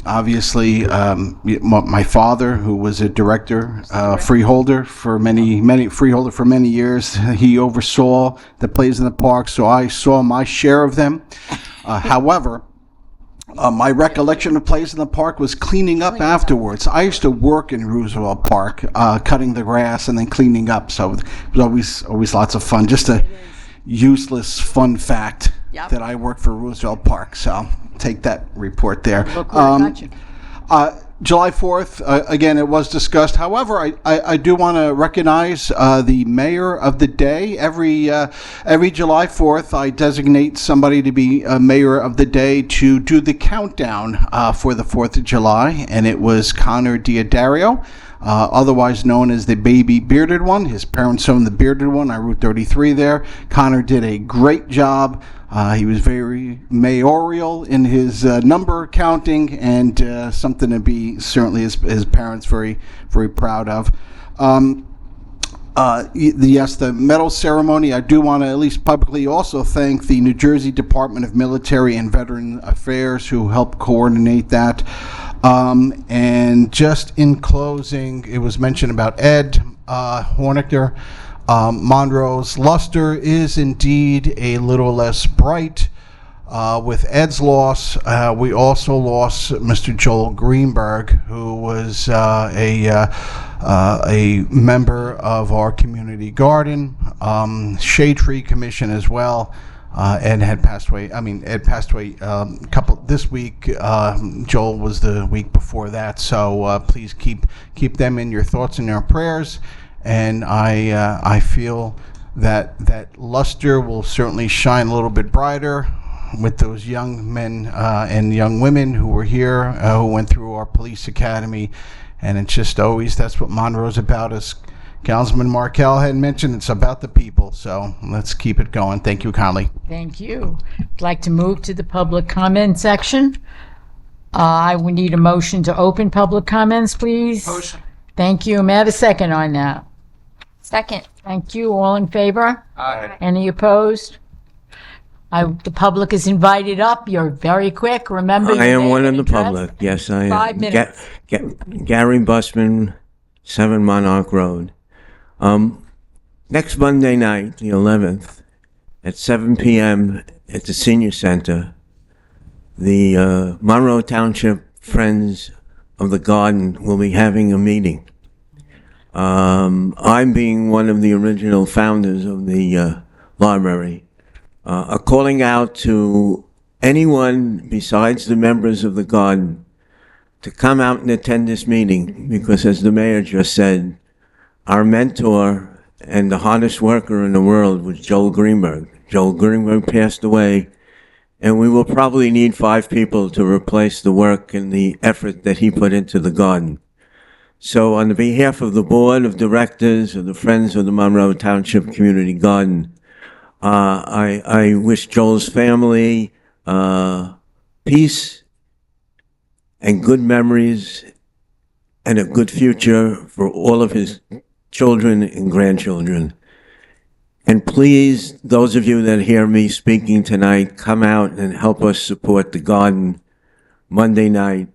Obviously, my father, who was a director, freeholder for many years, he oversaw the plays in the park, so I saw my share of them. However, my recollection of plays in the park was cleaning up afterwards. I used to work in Roosevelt Park, cutting the grass and then cleaning up, so it was always lots of fun. Just a useless fun fact that I worked for Roosevelt Park, so take that report there. July 4th, again, it was discussed. However, I do want to recognize the mayor of the day. Every July 4th, I designate somebody to be mayor of the day to do the countdown for the 4th of July, and it was Connor Diodario, otherwise known as the baby bearded one. His parents owned the bearded one on Route 33 there. Connor did a great job. He was very mayoral in his number counting, and something to be certainly his parents very, very proud of. Yes, the medal ceremony, I do want to at least publicly also thank the New Jersey Department of Military and Veteran Affairs who helped coordinate that. And just in closing, it was mentioned about Ed Hornicker. Monroe's luster is indeed a little less bright. With Ed's loss, we also lost Mr. Joel Greenberg, who was a member of our community garden, Shade Tree Commission as well. Ed had passed away. Ed passed away this week. Joel was the week before that. So please keep them in your thoughts and your prayers. and I feel that luster will certainly shine a little bit brighter with those young men and young women who were here, who went through our police academy. And it's just always, that's what Monroe's about, as Councilman Markell had mentioned, it's about the people. So let's keep it going. Thank you kindly. Thank you. I'd like to move to the public comment section. I would need a motion to open public comments, please. Motion. Thank you. May I have a second on that? Second. Thank you. All in favor? Aye. Any opposed? The public is invited up. You're very quick. Remember, I your am name one of and the address. public. Yes, I am. 5 minutes. Gary Busman, 7 Monarch Road. Next Monday night, the 11th, at 7 p.m. at the Senior Center, the Monroe Township Friends of the Garden will be having a meeting. I'm being one of the original founders of the library, calling out to anyone besides the members of the garden to come out and attend this meeting, because as the mayor just said, our mentor and the hardest worker in the world was Joel Greenberg. Joel Greenberg passed away, and we will probably need 5 people to replace the work and the effort that he put into the garden. So on behalf of the board of directors of the Friends of the Monroe Township Community Garden, I wish Joel's family peace and good memories and a good future for all of his children and grandchildren. And please, those of you that hear me speaking tonight, come out and help us support the garden Monday night,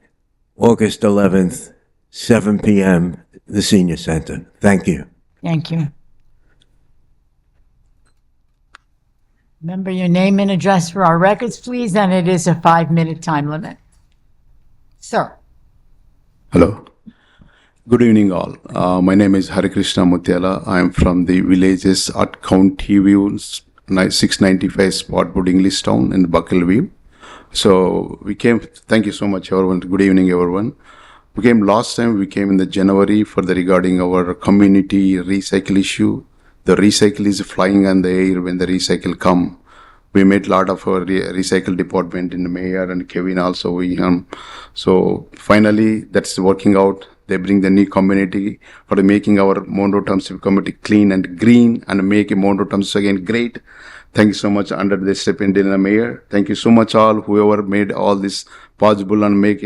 August 11th, 7 p.m., the Senior Center. Thank you. Thank you. Remember your name and address for our records, please, and it is a 5-minute time limit. Sir. Hello. Good evening, all. My name is Hari Krishna Mutiala. I am from the villages at County View, 695 Spotwood English Town in Buckleview. So we came, thank you so much, everyone. Good evening, everyone. We came last time, we came in the January for the regarding our community recycle issue. The recycle is flying on the air when the recycle come. We made a lot of our recycle department in the mayor and Kevin also. So finally, that's working out. They bring the new community for making our Monroe Township community clean and green and make Monroe Township again great. Thank you so much under the stipend in the mayor. Thank you so much all whoever made all this possible and make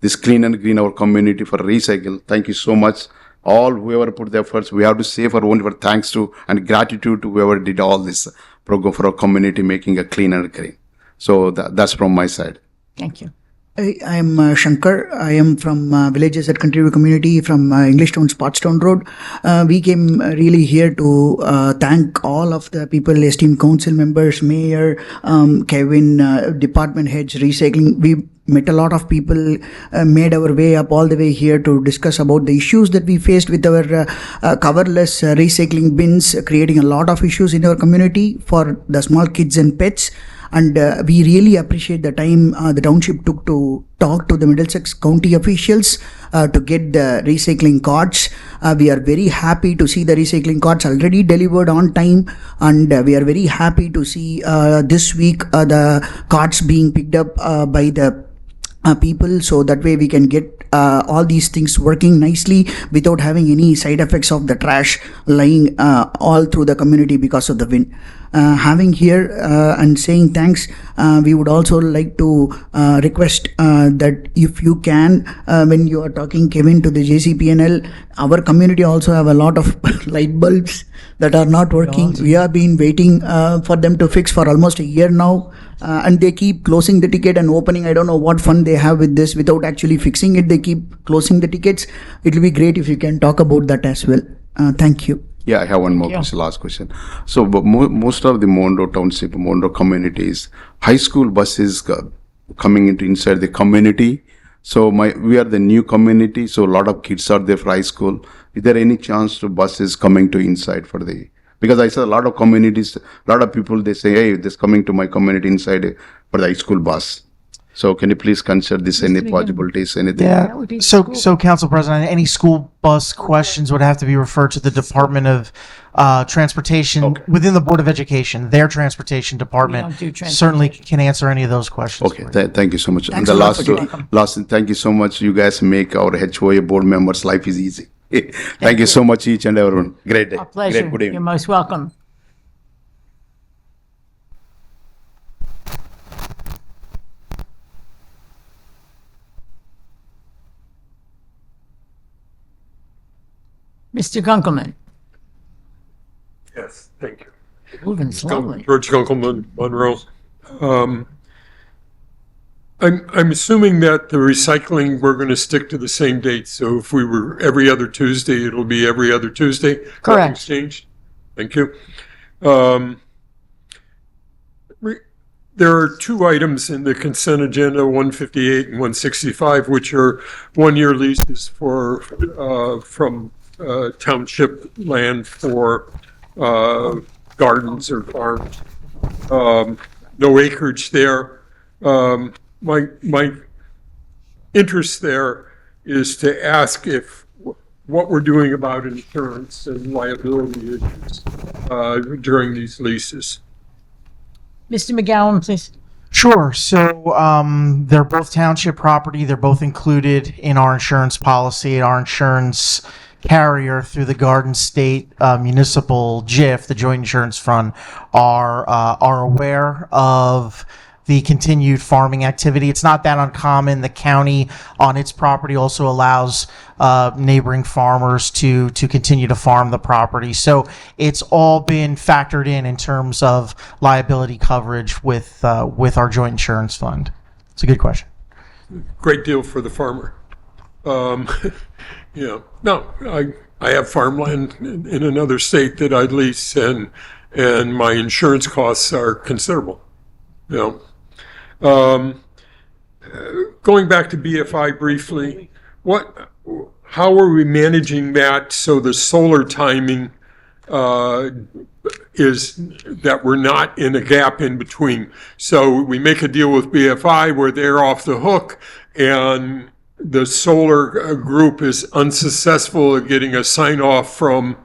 this clean and green our community for recycle. Thank you so much. All whoever put the efforts, we have to say for only for thanks to and gratitude to whoever did all this program for our community making a clean and green. So that's from my side. Thank you. I am Shankar. I am from Villages at Country View Community from Englishtown, Spottstown Road. We came really here to thank all of the people, esteemed council members, mayor, Kevin, department heads, recycling. We met a lot of people, made our way up all the way here to discuss about the issues that we faced with our coverless recycling bins, creating a lot of issues in our community for the small kids and pets. And we really appreciate the time the township took to talk to the Middlesex County officials to get the recycling carts. We are very happy to see the recycling carts already delivered on time, and we are very happy to see this week the carts being picked up by the people, so that way we can get all these things working nicely without having any side effects of the trash lying all through the community because of the wind. Having here and saying thanks, we would also like to request that if you can, when you are talking, Kevin, to the JCPNL, our community also have a lot of light bulbs that are not working. We have been waiting for them to fix for almost a year now, and they keep closing the ticket and opening. I don't know what fun they have with this without actually fixing it. They keep closing the tickets. It will be great if you can talk about that as well. Thank you. Yeah, I have one more question, last question. So most of the Monroe Township, Monroe communities, high school buses coming into inside the community. So we are the new community, so a lot of kids are there for high school. Is there any chance to buses coming to inside for the, because I saw a lot of communities, a lot of people, they say, hey, this coming to my community inside for the high school bus. So can you please consider this, any possibilities, anything? Yeah, so Council President, any school bus questions would have to be referred to the Department of Transportation within the Board of Education. Their transportation department don't do transportation. certainly can answer any of those questions. Okay, thank you so much. And Thanks the a lot for last thing, thank you so much. You guys make our HOA board members' life is easy. Thank you so much, each and everyone. Great day. Our pleasure. Great, good evening. You're most welcome. Mr. Gunkelman, Yes, thank you. moving slowly. George Gunkelman, Monroe. I'm assuming that the recycling, we're going to stick to the same date. So if we were every other Tuesday, it'll be every other Tuesday. Correct. Nothing's changed. Thank you. There are two items in the consent agenda, 158 and 165, which are one-year leases for, from township land for gardens or farms. No acreage there. My interest there is to ask if what we're doing about insurance and liability issues during these leases. Mr. McGowan, please. Sure. So they're both township property. They're both included in our insurance policy. Our insurance carrier through the Garden State Municipal JIF, the Joint Insurance Fund, are aware of the continued farming activity. It's not that uncommon. The county on its property also allows neighboring farmers to continue to farm the property. So it's all been factored in terms of liability coverage with our joint insurance fund. It's a good question. Great deal for the farmer. No, I have farmland in another state that I lease, and my insurance costs are considerable. Going back to BFI briefly, how are we managing that so the solar timing is that we're not in a gap in between? So we make a deal with BFI where they're off the hook, and the solar group is unsuccessful at getting a sign off from,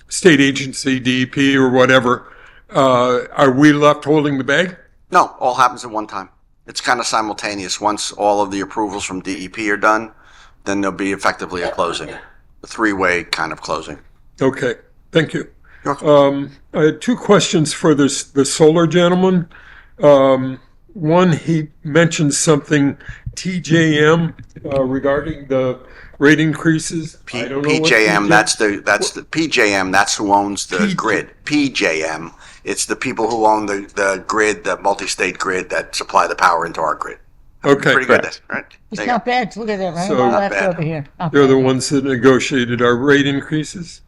state agency, DEP or whatever. Are we left holding the bag? No, all happens at one time. It's kind of simultaneous. Once all of the approvals from DEP are done, then there'll be effectively a closing, a three-way kind of closing. Okay, thank you. I had two questions for the solar gentleman. One, he mentioned something TJM regarding the rate increases. I don't know what PJM, that's the PJM, that's who owns the grid. PJM, it's the people who own the grid, the multi-state grid that supply the power into our grid. Okay. Pretty good, right? It's There you not bad. Look at that, right? So- All Not left bad. over here. Not They're bad. the ones that negotiated our rate increases.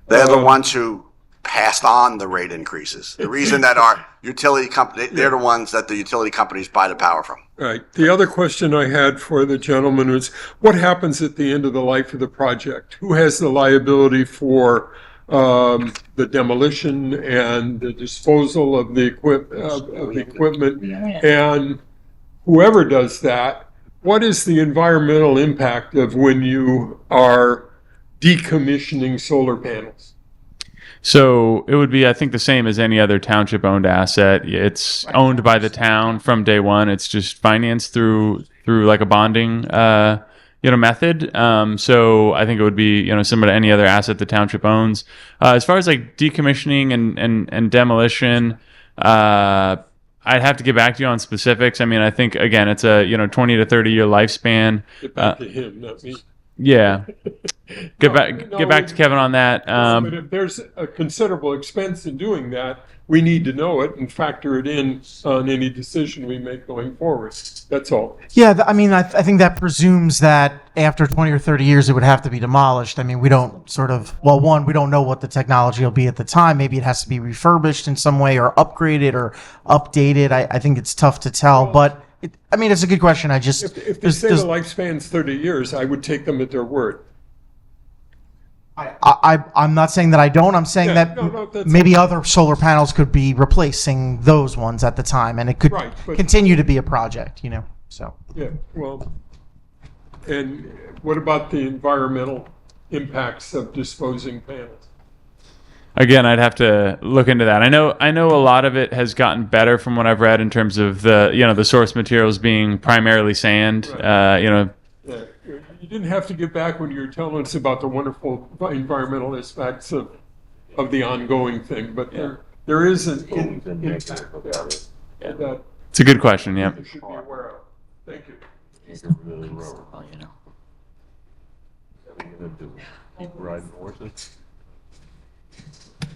They're the ones who passed on the rate increases. The reason that our utility company, they're the ones that the utility companies buy the power from. Right. The other question I had for the gentleman was, what happens at the end of the life of the project? Who has the liability for the demolition and the disposal of the equipment? And whoever does that, what is the environmental impact of when you are decommissioning solar panels? So it would be, I think, the same as any other township-owned asset. It's owned by the town from day one. It's just financed through like a bonding, method. So I think it would be, similar to any other asset the township owns. As far as like decommissioning and demolition, I'd have to get back to you on specifics. I mean, I think again, it's a 20 to 30 year lifespan. Get back to him, not me. Yeah. Get back to Kevin on that. But if there's a considerable expense in doing that, we need to know it and factor it in on any decision we make going forward. That's all. Yeah, I mean, I think that presumes that after 20 or 30 years, it would have to be demolished. I mean, we don't we don't know what the technology will be at the time. Maybe it has to be refurbished in some way or upgraded or updated. I think it's tough to tell, but it's a good question. If they say the lifespan's 30 years, I would take them at their word. I'm not saying that I don't. I'm saying Yeah, that no, that's- maybe other solar panels could be replacing those ones at the time, and it could Right, but- continue to be a project, you know, so. Yeah, well, and what about the environmental impacts of disposing panels? Again, I'd have to look into that. I know a lot of it has gotten better from what I've read in terms of the source materials being primarily sand. Right. Yeah, you didn't have to get back when you were telling us about the wonderful environmental aspects of the ongoing thing, but there is an impact that It's a good question. Yeah. you should be aware of. Thank you.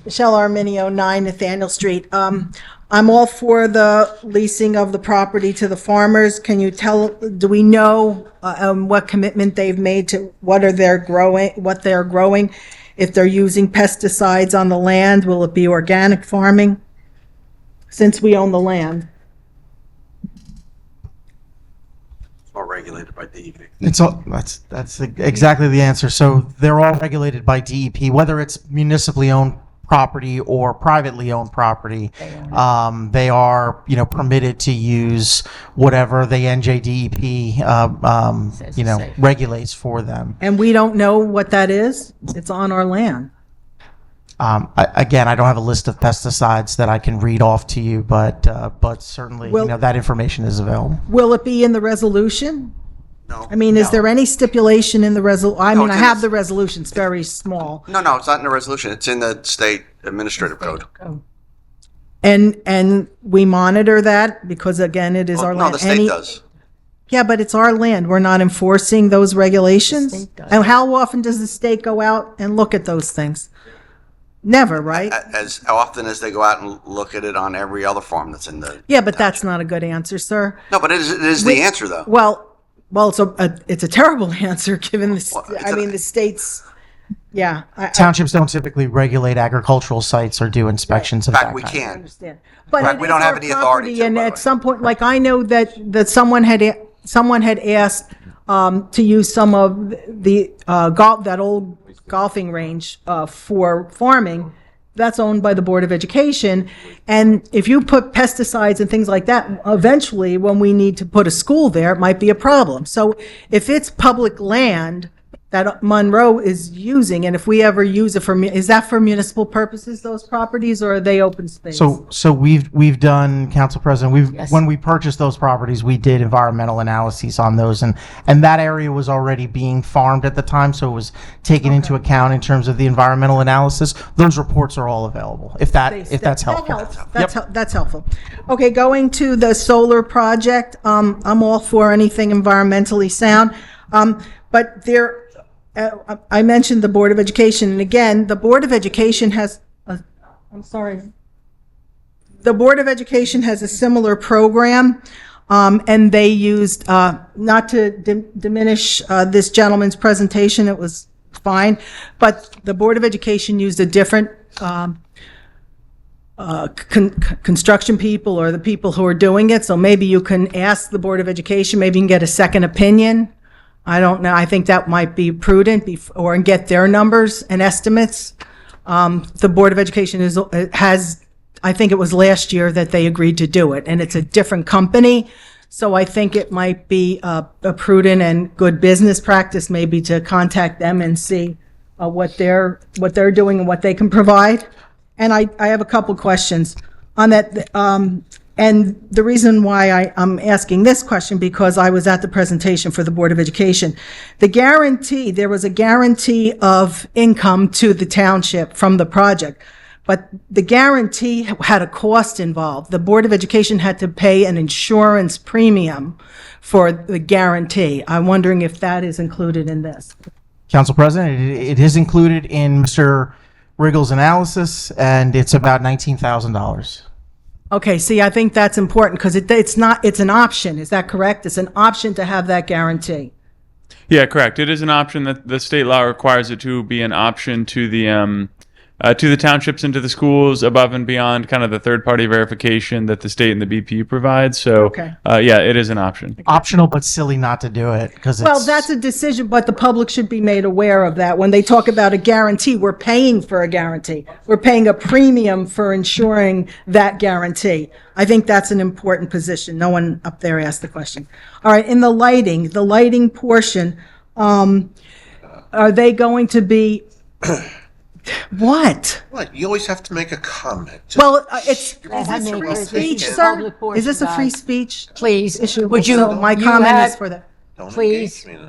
Michelle Arminio, 9 Nathaniel Street. I'm all for the leasing of the property to the farmers. Can you do we know what commitment they've made to what they're growing? If they're using pesticides on the land, will it be organic farming? Since we own the land. Or regulated by DEP. That's exactly the answer. So they're all regulated by DEP, whether it's municipally owned property or privately owned property. They are, permitted to use whatever the NJDEP, regulates for them. And we don't know what that is? It's on our land. Again, I don't have a list of pesticides that I can read off to you, but certainly, that information is available. Will it be in the resolution? No. I mean, is there any stipulation in the I it's mean, I in have the- the resolution, it's very small. No, it's not in the resolution. It's in the state administrative code. And we monitor that because again, it is our No, land. the state does. Yeah, but it's our land. We're not enforcing those regulations. And how often does the state go out and look at those things? Never, right? As often as they go out and look at it on every other farm that's in the. Yeah, but that's not a good answer, sir. No, but it is the answer though. Well, it's a terrible answer given the state's, yeah. Townships don't typically regulate agricultural sites or do inspections of In that fact, we kind. can't. Understand. But Right, it we is don't have our any authority property, to, and by the at way. some point, like I know that someone had asked to use some of the that old golfing range for farming. That's owned by the Board of Education, and if you put pesticides and things like that, eventually, when we need to put a school there, it might be a problem. So if it's public land that Monroe is using, and if we ever use it is that for municipal purposes, those properties, or are they open space? So we've done, Council President, Yes. when we purchased those properties, we did environmental analyses on those, and that area was already being farmed at the time, so it was taken into account in terms of the environmental analysis. Those reports are all available, if that's helpful. That helps. That's helpful. Okay, going to the solar project, I'm all for anything environmentally sound. But I mentioned the Board of Education, and again, the Board of Education has, the Board of Education has a similar program, and they used, not to diminish this gentleman's presentation, it was fine, but the Board of Education used a different construction people or the people who are doing it, so maybe you can ask the Board of Education, maybe you can get a second opinion. I don't know, I think that might be prudent, or get their numbers and estimates. The Board of Education has, I think it was last year that they agreed to do it, and it's a different company, so I think it might be a prudent and good business practice maybe to contact them and see what they're doing and what they can provide. And I have a couple questions on that. And the reason why I'm asking this question, because I was at the presentation for the Board of Education. There was a guarantee of income to the township from the project, but the guarantee had a cost involved. The Board of Education had to pay an insurance premium for the guarantee. I'm wondering if that is included in this. Council President, it is included in Mr. Riggle's analysis, and it's about $19,000. Okay, see, I think that's important because it's an option. Is that correct? It's an option to have that guarantee. Yeah, correct. It is an option that the state law requires it to be an option to the to the townships and to the schools above and beyond kind of the third-party verification that the state and the BPU provides. So, Okay. yeah, it is an option. Optional, but silly not to do it because Well, that's a decision, but the public should be made aware of that. When they talk about a guarantee, we're paying for a guarantee. We're paying a premium for ensuring that guarantee. I think that's an important position. No one up there asked the question. All right, in the lighting portion, are they going to be, what? What? You always have to make a comment. Well, it's, Let him is this make free this speech, is a sir? public portion, Is this a free guys. speech? Please, issue? would you? So my you comment had- is for that. Don't Please. engage me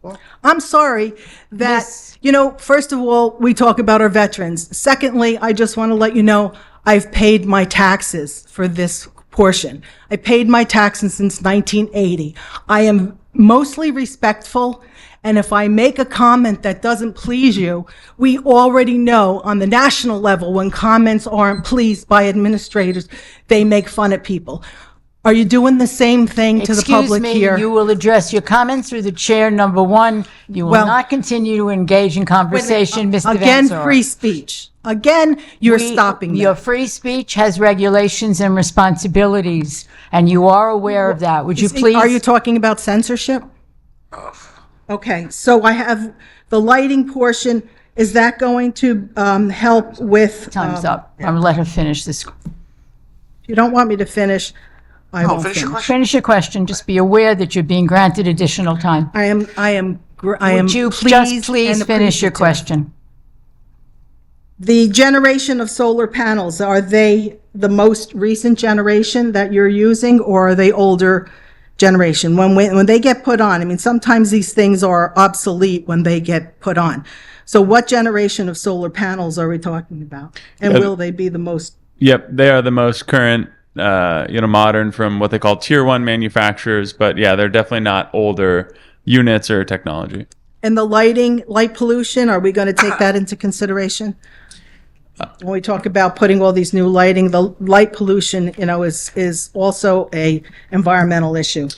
then. I'm sorry that, Miss- first of all, we talk about our veterans. Secondly, I just want to let you know, I've paid my taxes for this portion. I paid my taxes since 1980. I am mostly respectful, and if I make a comment that doesn't please you, we already know on the national level, when comments aren't pleased by administrators, they make fun at people. Are you doing the same thing to the public here? Excuse me, you will address your comments through the chair. Number one, you will Well- not continue to engage in conversation, Mr. Again, Vansor. free speech. Again, you're stopping Your that. free speech has regulations and responsibilities, and you are aware of that. Would you please? Are you talking about censorship? Okay, so I have the lighting portion. Is that going to help with? Time's up. I'm gonna let her finish this. If you don't want me to finish, I won't finish your finish. Finish your question. Just be aware that you're being granted additional time. I am Would you pleased just please and finish your appreciative. question? The generation of solar panels, are they the most recent generation that you're using, or are they older generation? When they get put on, I mean, sometimes these things are obsolete when they get put on. So what generation of solar panels are we talking about? And will they be the most? Yep, they are the most current, modern from what they call tier one manufacturers. But yeah, they're definitely not older units or technology. And the light pollution, are we going to take that into consideration? When we talk about putting all these new lighting, the light pollution, is also a environmental issue.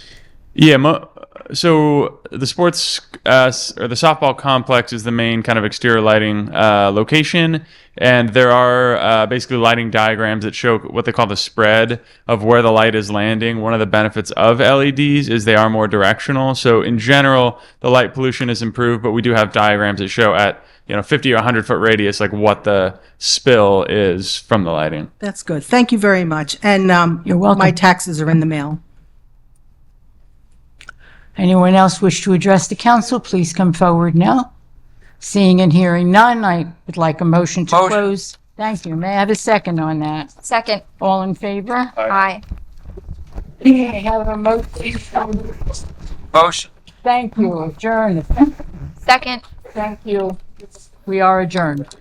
Yeah, so the sports or the softball complex is the main kind of exterior lighting location, and there are basically lighting diagrams that show what they call the spread of where the light is landing. One of the benefits of LEDs is they are more directional. So in general, the light pollution is improved, but we do have diagrams that show at 50 or 100 foot radius, like what the spill is from the lighting. That's good. Thank you very much. And You're welcome. my taxes are in the mail. Anyone else wish to address the council? Please come forward now. Seeing and hearing none, I would like a motion to close. Thank you. May I have a second on that? Second. All in favor? Aye. I have a motion. Motion. Thank you. Adjourn. Second. Thank you. We are adjourned.